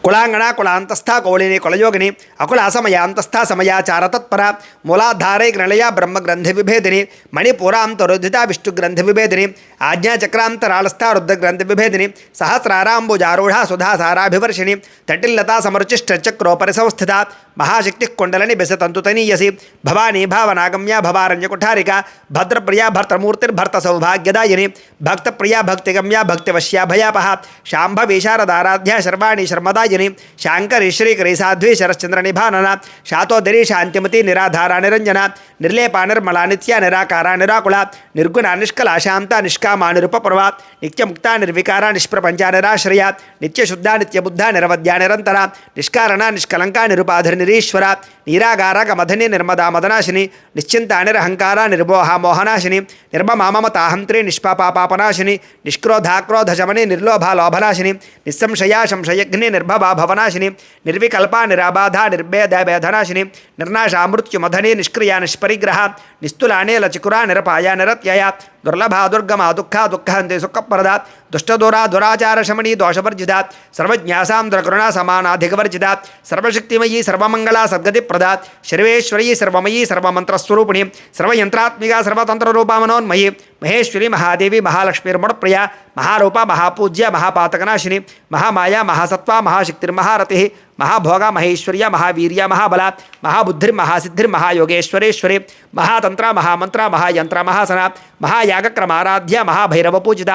కులాంగణ కులాంతస్థ కౌళిని కులయోగిని అకుల అసమయాంతస్థ సమయాచార తత్పర మూలాధారైక నిలయ బ్రహ్మగ్రంథి విభేదిని మణిపురాంతరుద్ధిత విష్ణుగ్రంథి విభేదిని ఆజ్ఞాచక్రాంతరాళస్థ రుద్రగ్రంథి విభేదిని సహస్రారాంబుజారూఢ సుధాసారాభివర్షిణి తటిల్లతా సమరుచిష్టచక్రోపరి సంస్థిత మహాశక్తి కొండలని బెసతంతుతనీయసి భవానీ భావనాగమ్య భవారణ్యకుఠారిక భద్రప్రియా భర్తమూర్తిర్భర్త సౌభాగ్యదాయిని భక్తప్రియా భక్తిగమ్య భక్తివశ్యా భయాపహ శాంభవి శారదారాధ్య శర్వాణి శర్మదాయిని శాంకరి శ్రీకరి సాధ్వి శరశ్చంద్ర నిభానన శాతోదరి శాంతిమతి నిరాధార నిరంజన నిర్లేపా నిర్మలా నిత్య నిరాకార నిరాకుల నిర్గుణ నిష్కల శాంత నిష్కామ నిరుపపర్వ నిత్యముక్త నిర్వికార నిష్ప్రపంచ నిరాశ్రయ నిత్యశుద్ధ నిత్యబుద్ధ నిరవద్య నిరంతర నిష్కారణ నిష్కలంక నిరుపాధి నిరీశ్వర నీరాగార గమధని నిర్మదా మదనాశిని నిశ్చింత నిరహంకార నిర్మోహ మోహనాశిని నిర్మమామమతాహంత్రి నిష్పాపాపాపనాశిని నిష్క్రోధాక్రోధ శమని నిర్లోభ లోభనాశిని నిస్సంశయా సంశయగ్ని నిర్భవా భవనాశిని నిర్వికల్ప నిరాబాధ నిర్భేద భేదనాశిని నిర్నాశా మృత్యుమధని నిష్క్రియ నిష్పరిగ్రహ నిస్తులానేల చికురా నిరపాయ నిరత్యయ దుర్లభా దుర్గమా దుఃఖ దుఃఖంతి సుఖప్రద దుష్టదూరా దురాచార శమణి దోషవర్జిత సర్వజ్ఞాసాం దుర్కరుణా సమానాధికవర్జిత సర్వశక్తిమయీ సర్వమంగళ సద్గతి ప్రదా శర్వేశ్వరీ సర్వమయీ సర్వమంత్రస్వరూపిణి సర్వయంత్రాత్మిక సర్వతంత్రరూపా మనోన్మయీ మహేశ్వరి మహాదేవి మహాలక్ష్మీర్మణప్రియ మహారూప మహాపూజ్య మహాపాతకనాశిని మహామాయా మహాసత్వ మహాశక్తిర్మహారతి మహాభోగ మహేశ్వర్య మహావీర్య మహాబల మహాబుద్ధిర్మహాసిద్ధిర్మహాయోగేశ్వరేశ్వరి మహాతంత్ర మహామంత్ర మహాయంత్ర మహాసన మహాయాగక్రమారాధ్య మహాభైరవ పూజిత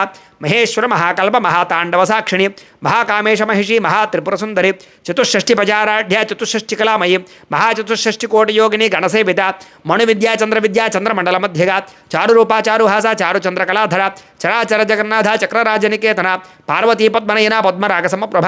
మహేశ్వర మహాకల్ప మహాతాండవ సాక్షిణి మహాకామేశ మహిషి మహాత్రిపురసుందరి చతుషష్ఠి పజారాఢ్య చతుషష్ఠి కళామయి మహాచతుషష్ఠి కోటియోగిని గణసేవిత మణువిద్యా చంద్రవిద్యా చంద్రమండల మధ్యగా చారురూపా చారుహాస చారుచంద్రకళాధర చరాచర జగన్నాథ చక్రరాజనికేతన పార్వతీ పద్మనయన పద్మరాగ సమప్రభ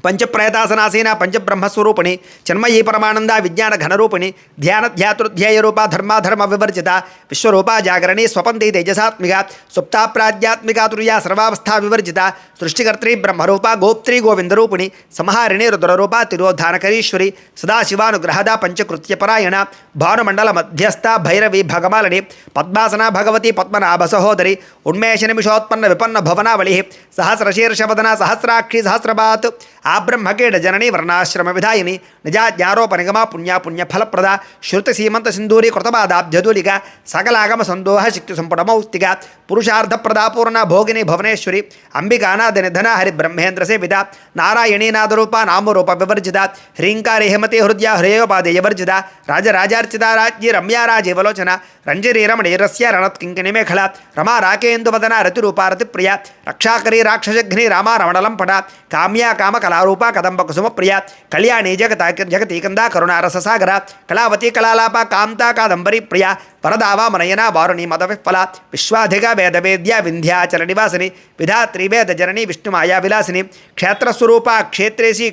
పంచప్రేతాసనాసీన పంచబ్రహ్మస్వరూపిణి చిన్మయీ పరమానంద విజ్ఞాన ఘనరూపిణి ధ్యాన ధ్యాతృధ్యేయ రూప ధర్మాధర్మ వివర్జిత విశ్వరూప జాగరణి స్వపంతి తేజసాత్మిక సుప్తా ప్రాజ్ఞాత్మిక తుర్యా సర్వావస్థా వివర్జిత సృష్టికర్త్రి బ్రహ్మరూప గోప్త్రి గోవిందరూపిణి సంహారిణి రుద్రరూప తిరోధానకరీశ్వరి సదాశివానుగ్రహద పంచకృత్యపరాయణ భానుమండల మధ్యస్థ భైరవి భగమాలని పద్మాసన భగవతి పద్మనాభ సహోదరి ఉన్మేష నిమిషోత్పన్న విపన్న భవనావళి సహస్రశీర్షవదన సహస్రాక్షి సహస్రపాత్ ఆ బ్రహ్మకేడ జనని వర్ణాశ్రమ విధాయిని నిజాజ్ఞారోప నిగమ పుణ్య ఫలప్రద శృతి సీమంత సింధూరి కృతపాదాబ్జధూలిక సకలాగమ సందోహ శక్తి సంపుటమౌస్తిక పురుషార్థ ప్రదాపూర్ణ భోగిని భువనేశ్వరి అంబికానాథ నిధన హరి బ్రహ్మేంద్ర సేవిత నారాయణీ నాదరూప నామరూప వివర్జిత హ్రీంకారి హేమతి హృదయ హ్రేయోపాదేయ వర్జిత రాజరాజార్చిత రాజ్ఞి రమ్యారాజీవలోచన రంజరీ రమణీరస్య రణత్కింకిణి మేఖల రమా రాకేందువదన రతిరూపారతి ప్రియ రక్షాకరీ రాక్షసఘ్ని రామ రమణలంపట కామ్యా కామ కళారూప కదంబ కుసుమ ప్రియ కళ్యాణి జగతీకంద కరుణారససాగర కళావతి కళాలాప కాంతా కాదంబరి ప్రియ వరదావా మనయన వారుణి మద విఫల విశ్వాధిక వేదవేద్య వింధ్యాచల నివాసిని విధాత్రి వేద జనని విష్ణుమాయా విలాసిని క్షేత్రస్వరూప క్షేత్రేసి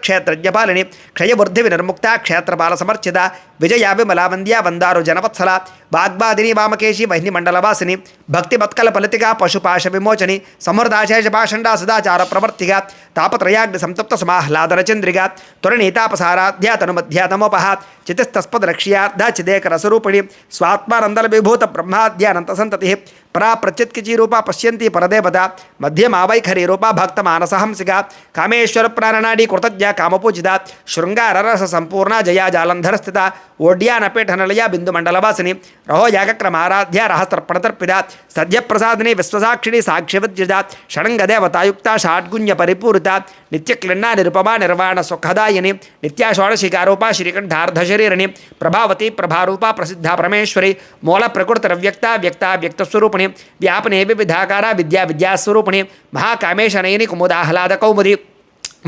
క్షేత్రజ్ఞపాలిని క్షయబుద్ధి వినిర్ముక్త క్షేత్రపాల సమర్చిత విజయా విమలా వంద్య వందారు జనవత్సల వాగ్బాదిని వామకేశి వహ్నిమండలవాసిని భక్తిమత్కల ఫలితిగా పశుపాశ విమోచని సమృదాశేష భాషండా సదాచార ప్రవర్తిక తాపత్రయాగ్ని సంతప్త సమాహ్లాదన చంద్రిక తురణీతాపసారాధ్య తనుమధ్యాతమోపహ చితిస్తస్పద రక్ష్యార్థ చిదేకరస్వరూపిణి స్వాత్మానందల విభూత బ్రహ్మాద్యానంత సంతతి పరా ప్రత్యుత్కిచి రూప పశ్యంతి పరదేవత మధ్యమావైఖరి రూప భక్త మానసహంసిక కామేశ్వర ప్రాణనాడి కృతజ్ఞ కామపూజిత శృంగారరస సంపూర్ణ జయా జాలంధర స్థిత ఓడ్యానపీఠనలయ బిందుమండలవాసిని రహోయాగక్రమారాధ్య రహస్త్రపణతర్పిత సద్యప్రసాదిని విశ్వసాక్షిణి సాక్షివద్యుత షడంగదేవతాయుక్త షాడ్గుణ్య పరిపూరిత నిత్యక్లిన్నా నిరుపమా నిర్వాణ సుఖదాయిని నిత్యా షోడశికారూప శ్రీకంఠార్ధ శరీరిణి ప్రభావతి ప్రభారూప ప్రసిద్ధ పరమేశ్వరి మూల ప్రకృతిరవ్యక్త వ్యక్త వ్యక్తస్వరూపిణి వ్యాపనే వివిధాకార విద్యాస్వరూపిణి మహాకామేశనయని కుముదాహ్లాద కౌముది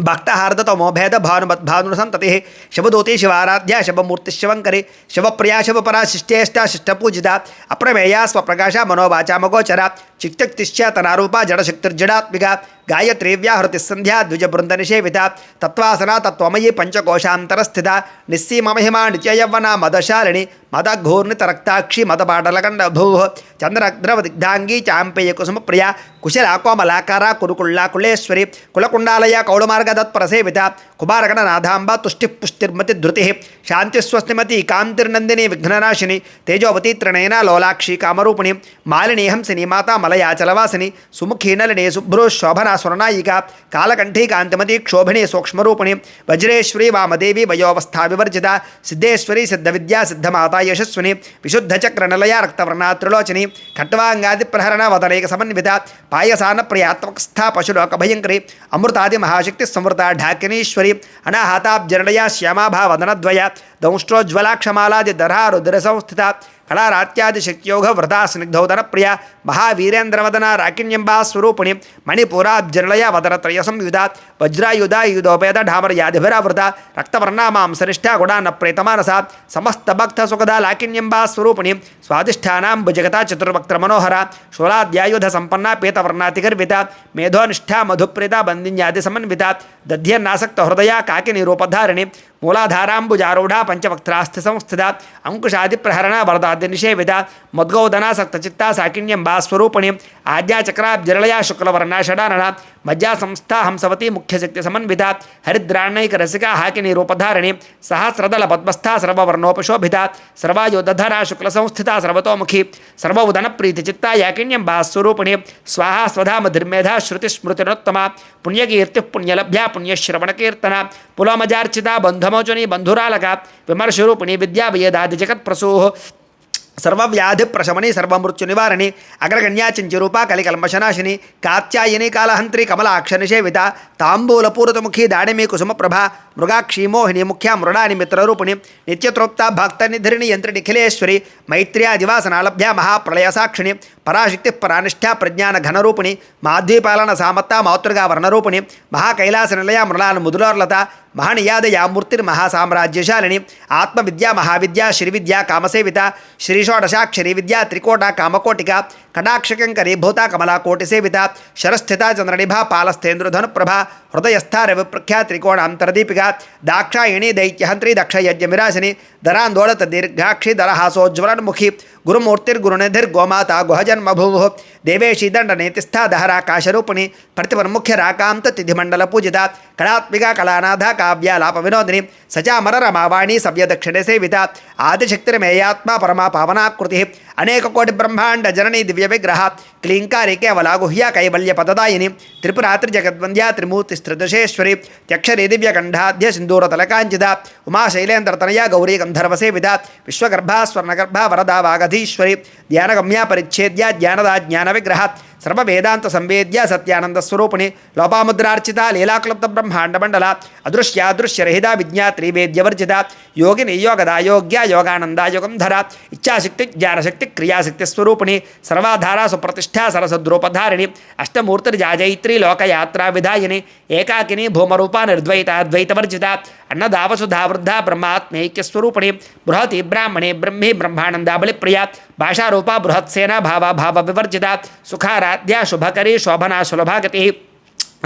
భక్తహార్దతమోభేద భానుమద్భాను సంతతి శివదూతి శివారాధ్య శివమూర్తి శివంకరి శివప్రియా శివపరా శిష్టేష్ట శిష్టపూజిత అప్రమేయ స్వప్రకాశ మనోవాచామగోచర చిక్తిశ్చేతనారూప జడశక్తిర్జడాత్మిక గాయత్రీ వ్యాహృతి సంధ్యా ద్విజబృంద నిషేవిత తత్వాసన తత్వమయీ పంచకోశాంతరస్థిత నిస్సీమహిమా నిత్యయవ్వన మదశాలిని మదఘూర్ణిత రక్తాక్షి మదపాటలకండ భూ చంద్రద్రవదిగ్ధాంగీ చాంపేయ కుసుమ ప్రియ కుశలా కోమలాకార కురుకుళ్ళా కులేశ్వరి కులకుండాలయ కౌళమార్గదత్పరసేవిత కుమారగణ నాథాంబ తుష్టిపుష్టిర్మతి ధృతి శాంతిస్వస్తిమతి కాంతిర్నందిని విఘ్ననాశిని తేజోవతి త్రినయన లోలాక్షి కామరూపిణి మాలిని హంసిని మాతా మలయాచలవాసిని సుముఖీ నలిని శుభ్రో శోభనా స్వర్ణాయిక కాలకంఠీ కాంతిమతి క్షోభిణి సూక్ష్మరూపిణి వజ్రేశ్వరి వామదేవి వయోవస్థా వివర్జిత సిద్ధేశ్వరి సిద్ధ విద్యా సిద్ధమాత యశస్విని విశుద్ధ చక్ర నిలయ రక్తవర్ణా త్రిలోచని ఖట్వాంగాది ప్రహరణ వదనైక సమన్విత పాయసాన ప్రియాత్మకస్థా పశులోక భయంకరి అమృతాది మహాశక్తి సంవృత ఢాకినీశ్వరి అనాహతాబ్జనడయ శ్యామాభావదనద్వయ దంష్ట్రోజ్వలాక్షమాలాది దర్హా రుద్ర సంస్థిత కళారాత్యాది శక్తియోగ వ్రతా స్నిగ్ధోదన ప్రియ మహావీరేంద్రవదన రాకిణ్యంబా స్వరూపిణి మణిపూరాబ్జనలయ వదనత్రయ సంయుధ వజ్రాయుధ యుధోపేత ఢామరయాధిభిరావృత రక్తవర్ణా మాంసనిష్ఠా గుడాన్న ప్రేతమానస సమస్త భక్త సుఖద లాకిణ్యంబా స్వరూపిణి స్వాదిష్టానాం భుజగత చతుర్వక్త్ర మనోహర శూలాద్యాయుధ సంపన్న పీతవర్ణాతిగర్విత మేధోనిష్ఠా మధుప్రీత బందిన్యాది సమన్విత దధ్యన్నాసక్త హృదయ కాకిని రూపధారిణి మూలాధారాంబుజారూఢ పంచవక్త్రాస్థి సంస్థిత అంకుశాది ప్రహరణ వరదాది నిషేవిత మద్గౌదనాసక్త చిత్తా సాకిణ్యంబా స్వరూపిణి ఆద్యాచక్రాబ్జరళయ శుక్లవర్ణ షడానన మజ్జా సంస్థా హంసవతి ముఖ్యశక్తి సమన్విత హరిద్రాణైక రసికా హాకిని రూపధారిణి సహస్రదల పద్మస్థా సర్వవర్ణోపశోభిత సర్వాయుధధరా శుక్ల సంస్థిత సర్వతోముఖి సర్వోదన ప్రీతి చిత్తా యాకిణ్యంబా స్వరూపిణి స్వాహా స్వధా మధుర్మేధా శృతి స్మృతినోత్తమ పుణ్యకీర్తి పుణ్యలభ్యా పుణ్యశ్రవణకీర్తన పులోమజార్చిత బంధమోచని బంధురాలక విమర్శరూపిణి విద్యా వేదాది జగత్ప్రసూ సర్వవ్యాధి ప్రశమని సర్వమృత్యు నివారణి అగ్రగణ్యా చించరూపా కలికల్మశనాశిని కాత్యాయని కాలహంత్రి కమలాక్ష నిషేవిత తాంబూలపూరితముఖి దాడిమి కుసుమప్రభ మృగాక్షి మోహిని ముఖ్య మృడాని మిత్రరూపిణి నిత్యతృప్త భక్త నిధిరిణి యంత్రి నిఖిలేశ్వరి మైత్ర్యాదివాసనాలభ్య మహాప్రళయ సాక్షిణి పరాశక్తి పరానిష్ఠా ప్రజ్ఞాన ఘనరూపిణి మాధ్వీపాలన సామత్త మాతృగా వర్ణరూపిణి మహాకైలాస నిలయ మృణాల ముదులోర్లత మహనీయాదయా మూర్తిర్మహాసామ్రాజ్యశాలిని ఆత్మవిద్యా మహావిద్యా శ్రీవిద్యా కామసేవిత శ్రీషోడశాక్షరి విద్యా త్రికోట కామకోటిక కటాక్షకంకరీ భూత కమలాకోటి సేవిత శరస్థిత చంద్రనిభా పాలస్థేంద్రధనుప్రభ హృదయస్థా రవిప్రఖ్యా త్రికోణాంతరదీపిక దాక్షాయణి దైత్యహంత్రి దక్షయజ్ఞమిరాశిని ధరాందోళత దీర్ఘాక్షి దరహాసోజ్వలన్ముఖి గురుమూర్తిర్గురునిధిర్గోమాత గుహజన్మభువు దేవేశీ దండనేతిస్థా దహరాకాశరూపిణి ప్రతివర్ముఖ్య రాకాంత తిథిమండల పూజిత కళాత్మిక కళానాథ కావ్యాలాప వినోదిని సచామర రమావాణి సవ్యదక్షిణే సేవిత ఆదిశక్తిర్మేయాత్మా పరమా పావనాకృతి అనేక కోటి బ్రహ్మాండ జననీ దివ్య విగ్రహ క్లీంకారి కేవల గుహ్య కైవల్య పదదాయిని త్రిపురాత్రి జగద్వంద్యా త్రిమూర్తిస్త్రిదశేశ్వరి త్యక్షరీ దివ్యకంఠాధ్య సింధూర తలకాంచిత ఉమాశైలేంద్రతనయ గౌరీ గంధర్వ సేవిత విశ్వగర్భా స్వర్ణగర్భ వరదా వాగధీశ్వరి ధ్యానగమ్య పరిచ్ఛేద్య జ్ఞానదా జ్ఞాన విగ్రహ సర్వవేదాంత సంవేద్య సత్యానంద స్వరూపిణి లోపాముద్రార్చిత లీలాక్లుప్త బ్రహ్మాండ మండల అదృశ్యాదృశ్యరహిత విజ్ఞాత్రి వేద్యవర్జిత యోగిని యోగదా యోగ్య యోగానంద యుగంధర ఇచ్ఛాశక్తి జ్ఞానశక్తి క్రియాశక్తి స్వరూపిణి సర్వాధార సుప్రతిష్ఠా సరసద్రూపధారిణి అష్టమూర్తిర్జాజైత్రి లోకయాత్రా విధాయిని ఏకాకిని భూమరూప నిర్ద్వైతాద్వైతవర్జిత అన్నదావసుధా వృద్ధ బ్రహ్మాత్మైక్యస్వరూపిణి బృహతి బ్రాహ్మణి బ్రహ్మి బ్రహ్మానంద బలిప్రియ భాషారూప బృహత్సేన భావ వివర్జిత సుఖారాధ్య శుభకరీ శోభనా సులభాగతి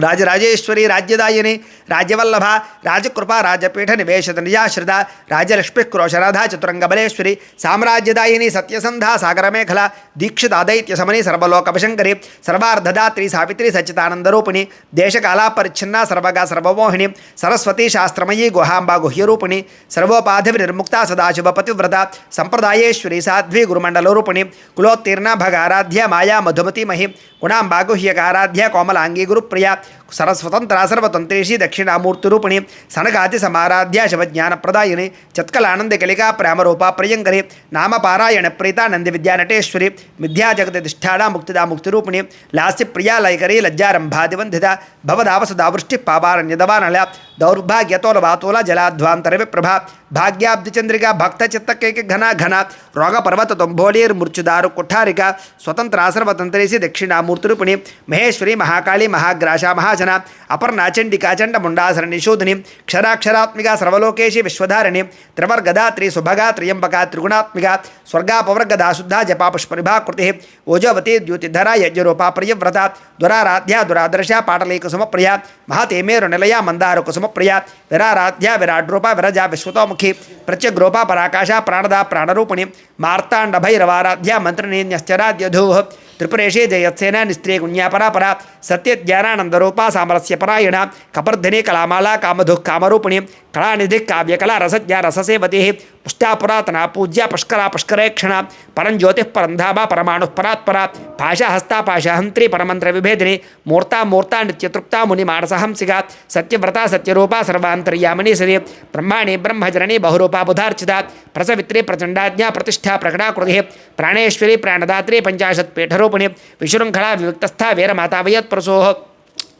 రాజరాజేశ్వరి రాజ్యదాయిని రాజ్యవల్లభ రాజకృపా రాజపీఠ నివేశత నిజాశ్రిత రాజలక్ష్మి క్రోశరాధ చతురంగబలేశ్వరి సామ్రాజ్యదాయిని సత్యసంధా సాగరమేఖల దీక్షితాదైత్య సమని సర్వలోకభశంకరి సర్వార్ధదాత్రి సావిత్రి సచ్చితానందరూపిణి దేశకాలా పరిచ్ఛిన్న సర్వగా సర్వమోహిని సరస్వతి శాస్త్రమయీ గుహాంబా గుహ్యరూపిణి సర్వోపాధి నిర్ముక్త సదాశివపతివ్రత సంప్రదాయేశ్వరి సాధ్వి గురుమండలరూపిణి కులోత్తీర్ణ భగారాధ్య మాయా మధుమతి మహి గుణాంబా గుహ్యకారాధ్య కోమలాంగీ గురుప్రియ సరస్వతంత్ర సర్వతంత్రేషి దక్షిణామూర్తిరూపిణి సనగాది సమారాధ్య శివజ్ఞానప్రదాయిని చత్కలానంద కలికా ప్రేమరూపా ప్రియంకరి నామపారాయణ ప్రీత నంది విద్యానటేశ్వరి మిథ్యా జగదిష్ఠాడా ముక్తిదా ముక్తిరూపిణి లాస్య ప్రియా లైకరీ లజ్జారంభాదివంధిత భవదావసుదా వృష్టి పాపారణ్యదవానల దౌర్భాగ్యతోల వాతోల జలాధ్వాంతర విప్రభ భాగ్యాబ్దిచంద్రిక భక్త చిత్తకైక ఘన ఘన రోగ పర్వత తొంభోళీర్ మృత్యుదారు కుఠారిక స్వతంత్ర సర్వతంత్రేసి దక్షిణామూర్తిరూపిణి మహేశ్వరి మహాకాళి మహాగ్రాశ మహాజన అపర్ణా చండికా చండముండాసర నిషూదిని క్షరాక్షరాత్మిక సర్వలోకేశి విశ్వధారిణి త్రివర్గదాత్రి సుభగా త్రియంబక త్రిగుణాత్మిక స్వర్గాపవర్గదా శుద్ధా జపా పుష్పనిభాకృతి ఓజవతి ద్యుతిధర యజ్ఞరూపా ప్రియవ్రత దురారాధ్య దురాదర్శ పాటలీక సుమప్రియ మహతేమేరు నిలయ మందార కుసుమప్రియ విరారాధ్య విరాడ్రూప విరజ విశ్వతోముఖి ప్రత్యగ్రూప పరాకాశ ప్రాణద ప్రాణరూపిణి మార్తాండ భైరవారాధ్య మంత్రిని న్యశ్చరాద్యధూ త్రిపురేషే జయత్సేన నిస్త్రీ గుణ్యాపరాపర సత్యజ్ఞానానందరూపా సామరస్య పరాయణ కపర్ధిని కళామాలా కామధు కామరూపిణి కళానిధి కావ్యకళా రసజ్ఞ రససేవతి పుష్టా పురాతన పూజ్య పుష్కరా పుష్కరేక్షణ పరం జ్యోతిః పరం ధామ పరమాణు పరాత్పర పాశహస్తా పాశహంత్రి పరమంత్ర విభేదిని మూర్తా నిత్యతృప్తా ముని మానసహంసిగా సత్యవ్రత సత్యరూపా సర్వాంతర్యామిని సరి బ్రహ్మాణి బ్రహ్మజనని బహురూపా బుధార్చిత ప్రసవిత్రి ప్రచండాజ్ఞా ప్రతిష్ఠా ప్రకటాకృతి ప్రాణేశ్వరి ప్రాణదాత్రి పంచాశత్ పీఠరూపిణి విశృంఖళా వివిక్తస్థా వీరమాతావయత్ ప్రసోహ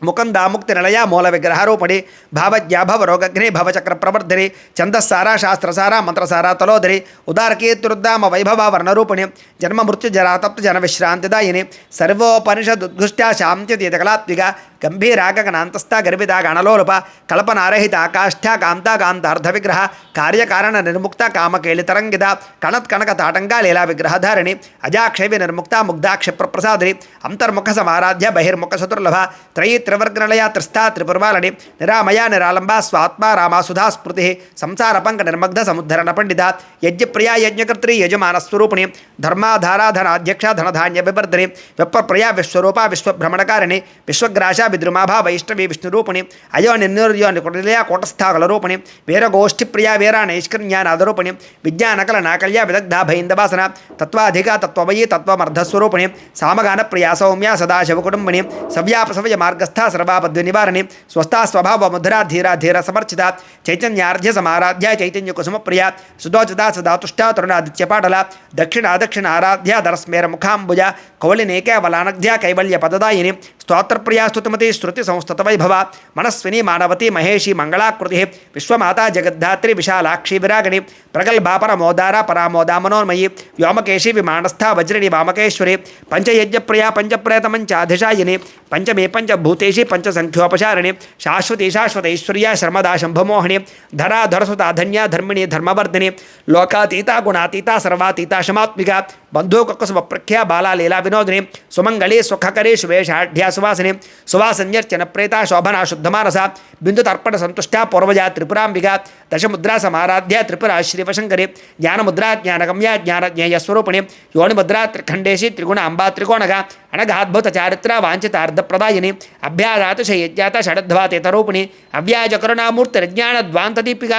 ముకుందాముక్తి నిలయ మూల విగ్రహారూపిణి భావజ్ఞా భవరోగ్ని భవచక్ర ప్రవర్ధిని ఛందస్సారా శాస్త్రసారా మంత్రసారా తలోదరి ఉదారకీర్తిరుద్దామ వైభవ వర్ణరూపిణి జన్మ మృత్యు జరాతప్త జన విశ్రాంతిదాయిని సర్వోపనిషదుద్ఘుష్టా శాంత్యతీతకలాత్విక గంభీరాగగణాంతస్థ గర్భిత గణలోలుప కల్పనారహిత కాష్ఠా కాంతా కాంతార్థ విగ్రహ కార్యకారణ నిర్ముక్త కామకేళితరంగిత కణత్ కనక తాటంగా లీలా విగ్రహధారిణి అజాక్షైవి నిర్ముక్త ముగ్ధా క్షిప్రప్రసాదిని అంతర్ముఖ సమారాధ్య బహిర్ముఖ చతుర్లభ త్రయీ త్రివర్గనలయ త్రిస్థా త్రిపుర్వాలని నిరామయ నిరాళంబ స్వాత్మ రామా సుధా స్మృతి సంసార పంక నిర్మగ్ధ సముద్ధరణ పండిత యజ్ఞప్రియా యజ్ఞకర్త్రి యజమానస్వరూపిణి ధర్మాధారాధనాధ్యక్ష ధనధాన్య వివర్ధని విప్రప్రియా విశ్వరూప విశ్వభ్రమణకారిణి విశ్వగ్రాశ విద్రుమాభా వైష్ణవి విష్ణురూపిణి అయో నిర్నిర్యో నికుటలయ కూటస్థాకుల రూపిణి వీరగోష్ఠి ప్రియా వీరా నైష్కర్ణ్యానాదరూపిణి విజ్ఞానకల నాకల్య విదగ్ధ భైందవాసన తత్వాధిక తత్వమయీ తత్వమర్ధస్వరూపిణి సామగాన ప్రియా సౌమ్య సదాశివకుటుంబిని సవ్యాపసవ్య మార్గస్థ సర్వాపద్వి నివారణి స్వస్థా స్వభావ ముద్రా ధీరా ధీర సమర్చిత చైతన్యార్ధ్య సమారాధ్య చైతన్య కుసుమ ప్రియ సుదోచిత సదాతుష్ట తరుణాదిత్య పాటల దక్షిణ ఆరాధ్య దరస్మేర ముఖాంబుజ కౌళినేకేవలానగ్ధ్య కైవల్య పదదాయిని స్తోత్రప్రియా స్తుతిమతి శృతి సంస్థత వైభవ మనస్విని మానవతి మహేషి మంగళాకృతి విశ్వమాతా జగద్ధాత్రి విశాలాక్షి విరాగిణి ప్రగల్భా పరమోదార పరామోదా మనోన్మయి వ్యోమకేశి విమానస్థ వజ్రిణి వామకేశ్వరి పంచయజ్ఞప్రియా పంచప్రేతమంచాధిశాయిని పంచమే పంచభూతేషి పంచసంఖ్యోపచారిణి శాశ్వతి శాశ్వతైశ్వర్య శర్మదా శంభమోహిని ధరాధరసుతా ధన్య ధర్మిణి ధర్మవర్ధిని లోకాతీత గుణాతీత సర్వాతీత శమాత్మిక బంధూకకుసుమప్రఖ్య బాలా లీలా వినోదిని సుమంగళి సుఖకరి శుభేషాఢ్యా సువాసిని సువాసన్యర్చన ప్రేత శోభనా శుద్ధమానస బిందుతర్పణ సంతుష్ట పూర్వజా త్రిపురాంబిక దశముద్రా సమారాధ్య త్రిపురా శ్రీవశంకరి జ్ఞానముద్రా జ్ఞానగమ్య జ్ఞానజ్ఞేయస్వరూపిణి యోనిముద్రా త్రిఖండేశి త్రిగుణ అంబా త్రికోణగా అనగాద్భుత చారిత్ర వాంఛితార్థప్రదాయిని అభ్యాదాతిశయజ్ఞాత షడధ్వాతేతరూపిణి అవ్యాజకరుణామూర్తిరజ్ఞానద్వాంతదీపిక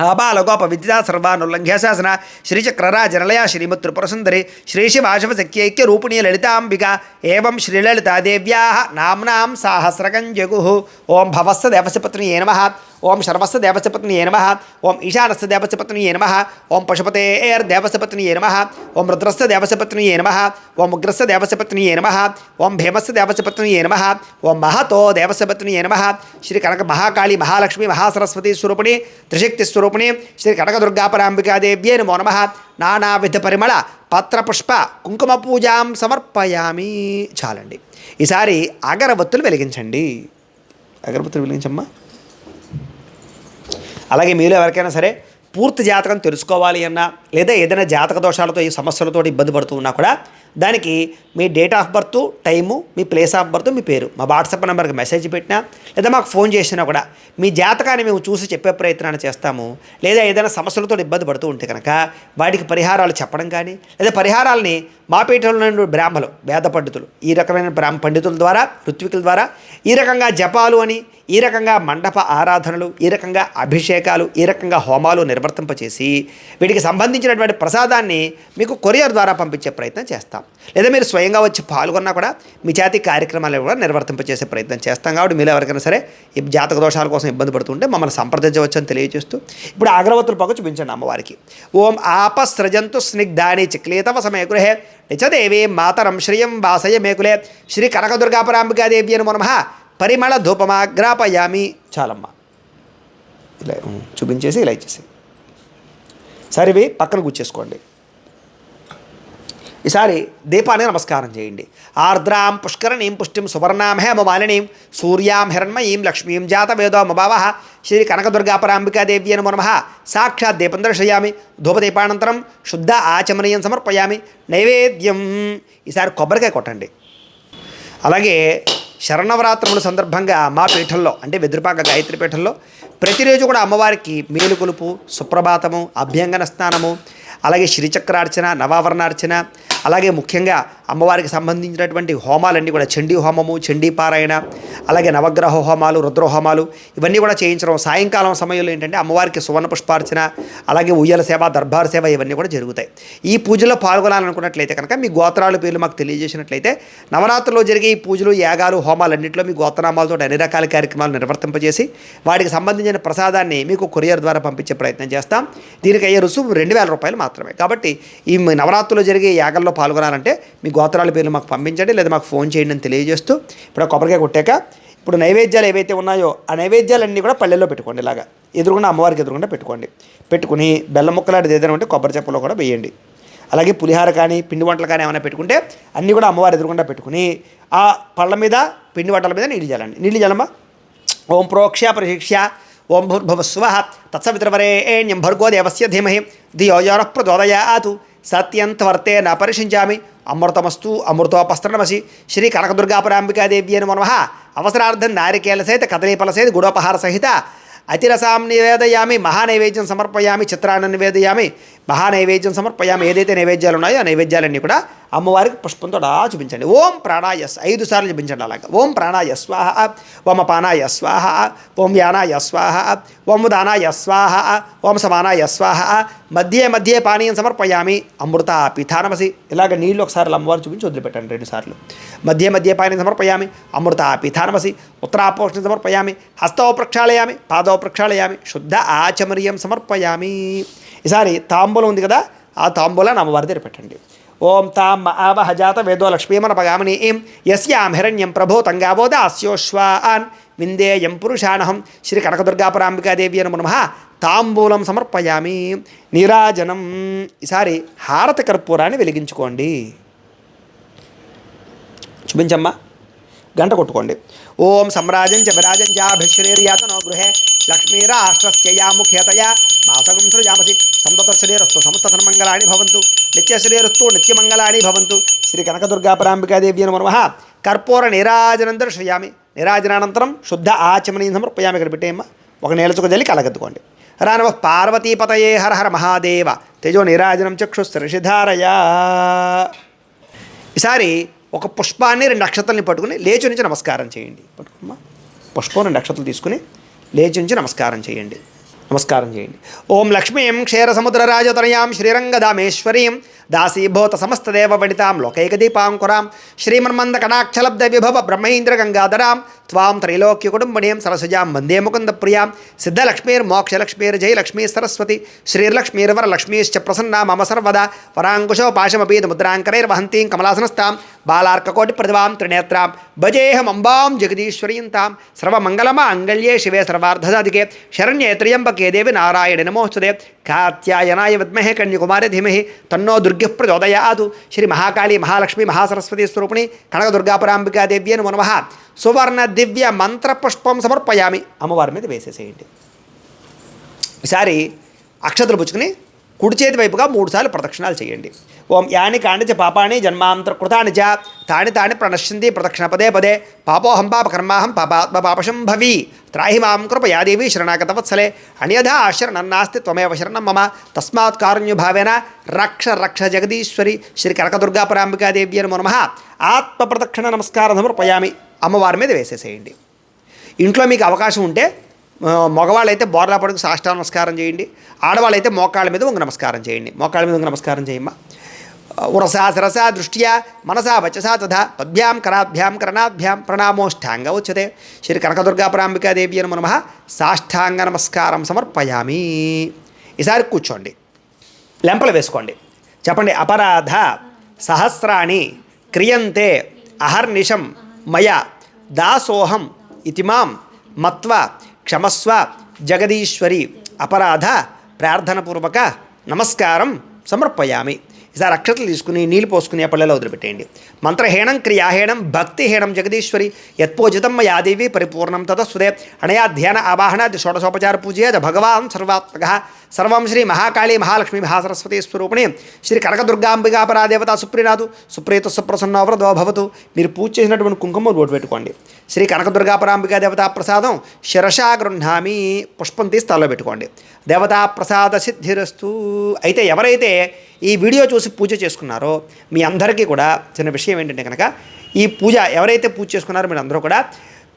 ఆబాలగోప విద్యా సర్వానుల్లంఘ్య శాసన శ్రీచక్రరాజనలయ శ్రీమత్రిపురసుందరి శ్రీశివాశవశక్యైక్య రూపిణీ లలితాంబిక ఏం శ్రీలలితాదేవ్యా నామ్నాం సాహస్రకం జగుః ఓం భవస్ස దేవసపత్న్యే నమః ఓం శర్వస్ස దేవసపత్న్యే నమః ఓం ఈశానస్య దేవసపత్న్యే నమః ఓం పశుపతేర్దేవసపత్న్యే నమః ఓం రుద్రస్య దేవసపత్న్యే నమః ఓం ఉగ్రస్య దేవసపత్న్యే నమః ఓం భీమస్య దేవసపత్న్యే నమః ఓం మహతో దేవసపత్న్యే నమః శ్రీ కనక మహాకాళి మహాలక్ష్మి మహాసరస్వతి స్వరూపిణి త్రిశక్తి స్వరూపిణి శ్రీ కనకదుర్గాపరాంబికాదేవ్యే నమో నమః నానావిధ పరిమళ పత్రపుష్ప కుంకుమ పూజాం సమర్పయామి. చాలండి. ఈసారి అగరబత్తులు వెలిగించండి. అగరబత్తులు వెలిగించమ్మా. అలాగే మీలో ఎవరికైనా సరే పూర్తి జాతకం తెలుసుకోవాలి అన్నా లేదా ఏదైనా జాతక దోషాలతో ఈ సమస్యలతో ఇబ్బంది పడుతూ ఉన్నా కూడా దానికి మీ డేట్ ఆఫ్ బర్త్, టైము, మీ ప్లేస్ ఆఫ్ బర్త్, మీ పేరు మా వాట్సాప్ నెంబర్కి మెసేజ్ పెట్టినా లేదా మాకు ఫోన్ చేసినా కూడా మీ జాతకాన్ని మేము చూసి చెప్పే ప్రయత్నాన్ని చేస్తాము. లేదా ఏదైనా సమస్యలతో ఇబ్బంది పడుతూ ఉంటే కనుక వాటికి పరిహారాలు చెప్పడం కానీ లేదా పరిహారాలని మా పీఠంలో బ్రాహ్మలు వేద పండితులు ఈ రకమైన పండితుల ద్వారా ఋత్వికుల ద్వారా ఈ రకంగా జపాలు అని ఈ రకంగా మండప ఆరాధనలు ఈ రకంగా అభిషేకాలు ఈ రకంగా హోమాలు నిర్వర్తింపచేసి వీటికి సంబంధించినటువంటి ప్రసాదాన్ని మీకు కొరియర్ ద్వారా పంపించే ప్రయత్నం చేస్తాం. లేదా మీరు స్వయంగా వచ్చి పాల్గొన్నా కూడా మీ చేతి కార్యక్రమాలు కూడా నిర్వర్తింపచేసే ప్రయత్నం చేస్తాం. కాబట్టి మీరు ఎవరికైనా సరే ఈ జాతక దోషాల కోసం ఇబ్బంది పడుతుంటే మమ్మల్ని సంప్రదించవచ్చని తెలియజేస్తూ ఇప్పుడు అగరవత్తుల పొగ చూపించండి అమ్మవారికి. ఓం ఆపస్రజంతు స్నిగ్ధాని చిక్లేతవ సమయగృహే నిచదేవి మాతరం శ్రియం వాసయ మేకులే శ్రీ కనకదుర్గాపరాంబికాదేవి నమో నమః పరిమళ ధూపమాగ్రాపయామి. చాలమ్మా. ఇలా చూపించేసి ఇలా ఇచ్చేసి సరే ఇవి పక్కన కూర్చేసుకోండి. ఈసారి దీపాన్ని నమస్కారం చేయండి. ఆర్ద్రాం పుష్కరణీం పుష్టిం సువర్ణాం హేమమాలినీం సూర్యాం హిరణ్మయీం లక్ష్మీం జాతవేదోమభావః శ్రీ కనకదుర్గాపరాంబికాదేవ్యే నమో నమః సాక్షాత్ దీపం దర్శయామి. ధూపదీపానంతరం శుద్ధ ఆచమనీయం సమర్పయామి. నైవేద్యం. ఈసారి కొబ్బరికాయ కొట్టండి. అలాగే శరణవరాత్రముల సందర్భంగా మా పీఠంలో అంటే వెదురుపాక గాయత్రి పీఠంలో ప్రతిరోజు కూడా అమ్మవారికి మేలుకొలుపు, సుప్రభాతము, అభ్యంగన స్నానము, అలాగే శ్రీచక్రార్చన, నవావరణార్చన, అలాగే ముఖ్యంగా అమ్మవారికి సంబంధించినటువంటి హోమాలన్నీ కూడా చండీ హోమము, చండీ పారాయణ, అలాగే నవగ్రహ హోమాలు, రుద్ర హోమాలు ఇవన్నీ కూడా చేయించడం. సాయంకాలం సమయంలో ఏంటంటే అమ్మవారికి సువర్ణ పుష్పార్చన, అలాగే ఉయ్యల సేవ, దర్బార్ సేవ ఇవన్నీ కూడా జరుగుతాయి. ఈ పూజలో పాల్గొనాలనుకున్నట్లయితే కనుక మీ గోత్రాల పేర్లు మాకు తెలియజేసినట్లయితే నవరాత్రుల్లో జరిగే ఈ పూజలు, యాగాలు, హోమాలన్నింటిలో మీ గోత్రనామాలతో అన్ని రకాల కార్యక్రమాలు నిర్వర్తింపజేసి వాటికి సంబంధించిన ప్రసాదాన్ని మీకు కొరియర్ ద్వారా పంపించే ప్రయత్నం చేస్తాం. దీనికి అయ్యే రుసుము 2,000 రూపాయలు మాత్రమే. కాబట్టి ఈ నవరాత్రుల్లో జరిగే యాగంలో పాల్గొనాలంటే మీ గోత్రాల పేర్లు మాకు పంపించండి లేదా మాకు ఫోన్ చేయండి అని తెలియజేస్తూ, ఇప్పుడు కొబ్బరికాయ కొట్టాక ఇప్పుడు నైవేద్యాలు ఏవైతే ఉన్నాయో ఆ నైవేద్యాలన్నీ కూడా పల్లెల్లో పెట్టుకోండి. ఇలాగా ఎదురుగుండా అమ్మవారికి ఎదురుగుండా పెట్టుకుని బెల్లం ముక్కలాంటిది ఏదైనా ఉంటే కొబ్బరి చెప్పలో కూడా వేయండి. అలాగే పులిహార కానీ పిండి వంటలు కానీ ఏమైనా పెట్టుకుంటే అన్నీ కూడా అమ్మవారి ఎదురుగుండా పెట్టుకుని ఆ పళ్ళ మీద, పిండి వంటల మీద నీళ్ళు చల్లండి. నీళ్ళు చల్లమ్మా. ఓం ప్రోక్ష ప్రశిక్ష ఓం భూర్భువస్సువః తత్సవితుర్వరేణ్యం భర్గో దేవస్య ధీమహి ధియో యో నః ప్రచోదయాత్ సత్యంత్వర్తే న పరిషించామి అమృతమస్తు అమృతోపస్త్రనమసి. శ్రీ కనకదుర్గాపరాంబికాదేవ్యే నమః. అవసరార్థం నారికేల సహిత కదలీఫల సహిత గుడోపహార సహిత అతిరసాం నివేదయామి, మహానైవేద్యం సమర్పయామి, చిత్రాన్ని నివేదయామి, మహానైవేద్యం సమర్పయామి. ఏదైతే నైవేద్యాలు ఉన్నాయో ఆ నైవేద్యాలన్నీ కూడా అమ్మవారికి పుష్పంతో చూపించండి. ఓం ప్రాణాయ 5 సార్లు చూపించండి. అలాగా ఓం ప్రాణాయ స్వాహ, ఓం అపానాయ స్వాహ, ఓం యానాయ స్వాహ, ఓం ఉదానాయ స్వాహ, ఓం సమానాయ స్వాహ, మధ్యే మధ్యే పానీయం సమర్పయామి అమృత పిథానమసి. ఇలాగ నీళ్ళు ఒకసారి అమ్మవారు చూపించి వదిలిపెట్టండి 2 సార్లు. మధ్యే మధ్యే పానీయం సమర్పయామి అమృత పిథానమసి. ఉత్తరాపోషణ సమర్పయామి, హస్తౌ ప్రక్షాళయామి, పాదౌ ప్రక్షాళయామి, శుద్ధ ఆచమర్యం సమర్పయామి. ఈసారి తాంబూలం ఉంది కదా, ఆ తాంబూలాన్ని అమ్మవారి దగ్గర పెట్టండి. ఓం తాం ఆవహ జాత వేదో లక్ష్మీమనపగామిని యస్యాం హిరణ్యం ప్రభో తంగావో దాస్యోశ్వాన్ విందేయం పురుషానహం. శ్రీ కనకదుర్గాపరాంబికాదేవి నమః. తాంబూలం సమర్పయామి. నీరాజనం. ఈసారి హారతి కర్పూరాన్ని వెలిగించుకోండి. చూపించమ్మా. గంట కొట్టుకోండి. ఓం సమ్రాజం చ విరాజం చాభిశ్రీర్యాతనో గృహే లక్ష్మీరాష్ట్రస్యయా ముఖ్యతయా మాసగం సృజామసి. సంతతశ్రీరస్తు సమస్త సన్మంగళాని భవంతు. నిత్యశ్రీరస్తు నిత్యమంగళాని భవంతు. శ్రీ కనకదుర్గాపరాంబికాదేవ్యే నమః. కర్పూర నీరాజనం దర్శయామి. నీరాజనానంతరం శుద్ధ ఆచమనీయం సమర్పయామి. ఇక్కడ పెట్టేయమ్మా. ఒక నీలచుక జల్లి కలగద్దుకోండి. రానవ పార్వతీపతయే హర హర మహాదేవ తేజో నీరాజనం చక్షుస్త్రిషిధారయా. ఈసారి ఒక పుష్పాన్ని 2 అక్షతల్ని పట్టుకుని లేచి నుంచి నమస్కారం చేయండి. పట్టుకుమ్మా. పుష్పం 2 అక్షతలు తీసుకుని లేచి నుంచి నమస్కారం చేయండి. ఓం లక్ష్మీం క్షీరసముద్రరాజతనయాం శ్రీరంగదామేశ్వరీం దాసీభూత సమస్తదేవ వనితాం లోకైకదీపాంకురాం శ్రీమన్మందకటాక్షలబ్ధ విభవ బ్రహ్మేంద్ర గంగాధరాం త్వాం త్రైలోక్య కుటుంబినీం సరసజాం వందే ముకుంద ప్రియాం సిద్ధలక్ష్మీర్మోక్షలక్ష్మీర్ జయలక్ష్మీ సరస్వతి శ్రీర్లక్ష్మీర్వరలక్ష్మీశ్చ ప్రసన్నా మమ సర్వదా వరాంకుశో పాశమపీత ముద్రాంకరైర్వహంతీం కమలాసనస్తాం బాలార్కకోటి ప్రతిభాం త్రినేత్రాం భజేహమంబాం జగదీశ్వరీం తాం సర్వమంగళమాంగళ్యే శివే సర్వార్ధసాధికే శరణ్యే త్ర్యంబకే దేవి నారాయణ నమోస్తుతే కాత్యాయనాయ విద్మహే కన్యకుమారి ధీమహి తన్నో దుర్గ ప్రచోదయాత్. శ్రీ మహాకాళీ మహాలక్ష్మి మహాసరస్వతి స్వరూపిణి కనకదుర్గాపరాంబికాదేవ్యే నమః. సువర్ణ దివ్య మంత్రపుష్పం సమర్పయామి. అమ్మవారి మీద వేసేసేయండి. ఈసారి అక్షతలు పుచ్చుకుని కుడి చేతి వైపుగా 3 సార్లు ప్రదక్షిణాలు చేయండి. ఓం యాని కాని చ పాపాని జన్మాంతర కృతాని చ తాని తాని ప్రణశ్యంతి ప్రదక్షిణ పదే పదే పాపోహం పాప కర్మాహం పాపాత్మ పాపశం భవి త్రాహి మాం కృపయాదేవి శరణాగతవత్సలే అన్యథా శరణన్నాస్తి త్వమేవ శరణం మమ తస్మాత్ కారుణ్యభావేన రక్ష రక్ష జగదీశ్వరి. శ్రీ కనకదుర్గాపరాంబికాదేవ్యే నమః. ఆత్మ ప్రదక్షిణ నమస్కారం సమర్పయామి. అమ్మవారి మీద వేసేసేయండి. ఇంట్లో మీకు అవకాశం ఉంటే మగవాళ్ళైతే బోర్లా పడుకు సాష్టాంగ నమస్కారం చేయండి. ఆడవాళ్ళైతే మోకాళ్ళ మీద వంగి నమస్కారం చేయండి. మోకాళ్ళ మీద వంగి నమస్కారం చేయమ్మా. ఉరసా శిరసా దృష్ట్యా మనసా వచసా తథా పద్భ్యాం కరాభ్యాం కరణాభ్యాం ప్రణామోష్టాంగ ఉచ్యతే. శ్రీ కనకదుర్గాపరాంబికాదేవ్యే నమః. సాష్టాంగ నమస్కారం సమర్పయామి. ఈసారి కూర్చోండి. లెంపలు వేసుకోండి. చెప్పండి. అపరాధ సహస్రాణి క్రియంతే అహర్నిశం మయ దాసోహం ఇతిమాం మత్వ క్షమస్వ జగదీశ్వరి. అపరాధ ప్రార్థనపూర్వక నమస్కారం సమర్పయామి. ఈసారి అక్షతలు తీసుకుని నీళ్ళు పోసుకుని ఆ పళ్ళలో వదిలిపెట్టేయండి. మంత్రహీనం క్రియాహీనం భక్తిహీనం జగదీశ్వరి యత్పూజితం మయాదేవి పరిపూర్ణం తదస్సుదే. అనయా ధ్యాన ఆవాహనాది షోడశోపచార పూజయాద భగవాన్ సర్వాత్మక సర్వం శ్రీ మహాకాళీ మహాలక్ష్మి మహాసరస్వతి స్వరూపిణి శ్రీ కనకదుర్గాంబికా పరాదేవత సుప్రీనాథు సుప్రీత సుప్రసన్న వ్రతో భవతు. మీరు పూజ చేసినటువంటి కుంకుమ బోటు పెట్టుకోండి. శ్రీ కనకదుర్గా పరాంబికా దేవతా ప్రసాదం శిరషా గృహ్ణామి, పుష్పం తీసి తలలో పెట్టుకోండి. దేవతా ప్రసాద సిద్ధిరస్తు. అయితే ఎవరైతే ఈ వీడియో చూసి పూజ చేసుకున్నారో మీ అందరికీ కూడా చిన్న విషయం ఏంటంటే కనుక, ఈ పూజ ఎవరైతే పూజ చేసుకున్నారో మీరు అందరూ కూడా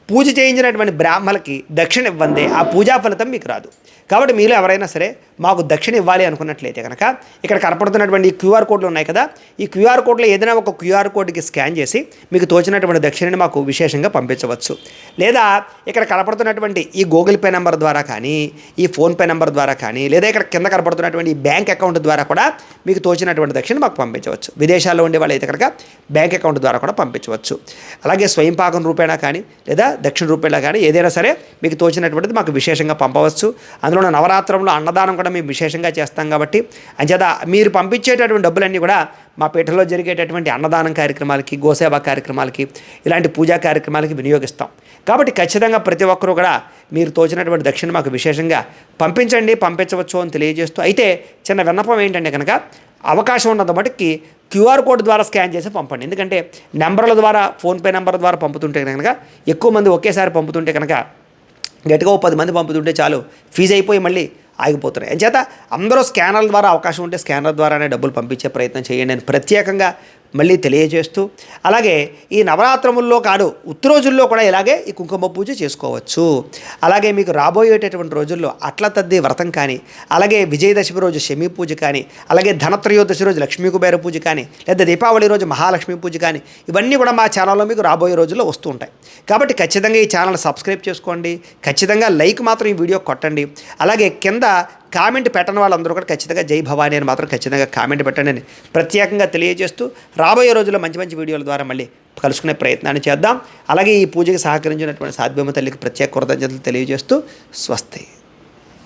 పూజ చేయించినటువంటి బ్రాహ్మణులకి దక్షిణ ఇవ్వందే ఆ పూజా ఫలితం మీకు రాదు. కాబట్టి మీలో ఎవరైనా సరే మాకు దక్షిణ ఇవ్వాలి అనుకున్నట్లయితే కనుక ఇక్కడ కనపడుతున్నటువంటి ఈ క్యూఆర్ కోడ్లు ఉన్నాయి కదా, ఈ క్యూఆర్ కోడ్లో ఏదైనా ఒక క్యూఆర్ కోడ్కి స్కాన్ చేసి మీకు తోచినటువంటి దక్షిణని మాకు విశేషంగా పంపించవచ్చు. లేదా ఇక్కడ కనపడుతున్నటువంటి ఈ గూగుల్ పే నెంబర్ ద్వారా కానీ, ఈ ఫోన్పే నెంబర్ ద్వారా కానీ, లేదా ఇక్కడ కింద కనపడుతున్నటువంటి ఈ బ్యాంక్ అకౌంట్ ద్వారా కూడా మీకు తోచినటువంటి దక్షిణ మాకు పంపించవచ్చు. విదేశాల్లో ఉండే వాళ్ళు అయితే కనుక బ్యాంక్ అకౌంట్ ద్వారా కూడా పంపించవచ్చు. అలాగే స్వయం పాకం రూపేణా కానీ లేదా దక్షిణ రూపేణా కానీ ఏదైనా సరే మీకు తోచినటువంటిది మాకు విశేషంగా పంపవచ్చు. అందులో నవరాత్రంలో అన్నదానం కూడా మేము విశేషంగా చేస్తాం కాబట్టి అంచేత మీరు పంపించేటటువంటి డబ్బులన్నీ కూడా మా పీఠలో జరిగేటటువంటి అన్నదానం కార్యక్రమాలకి, గోసేవా కార్యక్రమాలకి, ఇలాంటి పూజా కార్యక్రమాలకి వినియోగిస్తాం. కాబట్టి ఖచ్చితంగా ప్రతి ఒక్కరూ కూడా మీరు తోచినటువంటి దక్షిణ మాకు విశేషంగా పంపించవచ్చు అని తెలియజేస్తూ, అయితే చిన్న విన్నపం ఏంటంటే కనుక అవకాశం ఉన్నంత మటుకి క్యూఆర్ కోడ్ ద్వారా స్కాన్ చేసి పంపండి. ఎందుకంటే నెంబర్ల ద్వారా, ఫోన్పే నెంబర్ ద్వారా పంపుతుంటే కనుక ఎక్కువ మంది ఒకేసారి పంపుతుంటే కనుక గట్టిగా 10 మంది పంపుతుంటే చాలు ఫీజు అయిపోయి మళ్ళీ ఆగిపోతున్నాయి. అంచేత అందరూ స్కానర్ల ద్వారా అవకాశం ఉంటే స్కానర్ ద్వారానే డబ్బులు పంపించే ప్రయత్నం చేయండి అని ప్రత్యేకంగా మళ్ళీ తెలియజేస్తూ, అలాగే ఈ నవరాత్రముల్లో కాదు ఉత్తు రోజుల్లో కూడా ఇలాగే ఈ కుంకుమ పూజ చేసుకోవచ్చు. అలాగే మీకు రాబోయేటటువంటి రోజుల్లో అట్ల తద్ది వ్రతం కానీ, అలాగే విజయదశమి రోజు శమీ పూజ కానీ, అలాగే ధనత్రయోదశి రోజు లక్ష్మీ కుబేర పూజ కానీ, లేదా దీపావళి రోజు మహాలక్ష్మి పూజ కానీ, ఇవన్నీ కూడా మా ఛానల్లో మీకు రాబోయే రోజుల్లో వస్తూ ఉంటాయి. కాబట్టి ఖచ్చితంగా ఈ ఛానల్ సబ్స్క్రైబ్ చేసుకోండి. ఖచ్చితంగా లైక్ మాత్రం ఈ వీడియో కొట్టండి. అలాగే కింద కామెంట్ పెట్టని వాళ్ళందరూ కూడా ఖచ్చితంగా జై భవానీ అని మాత్రం ఖచ్చితంగా కామెంట్ పెట్టండి అని ప్రత్యేకంగా తెలియజేస్తూ, రాబోయే రోజుల్లో మంచి మంచి వీడియోల ద్వారా మళ్ళీ కలుసుకునే ప్రయత్నాన్ని చేద్దాం. అలాగే ఈ పూజకి సహకరించినటువంటి సాధ్యమ తల్లికి ప్రత్యేక కృతజ్ఞతలు తెలియజేస్తూ స్వస్తి.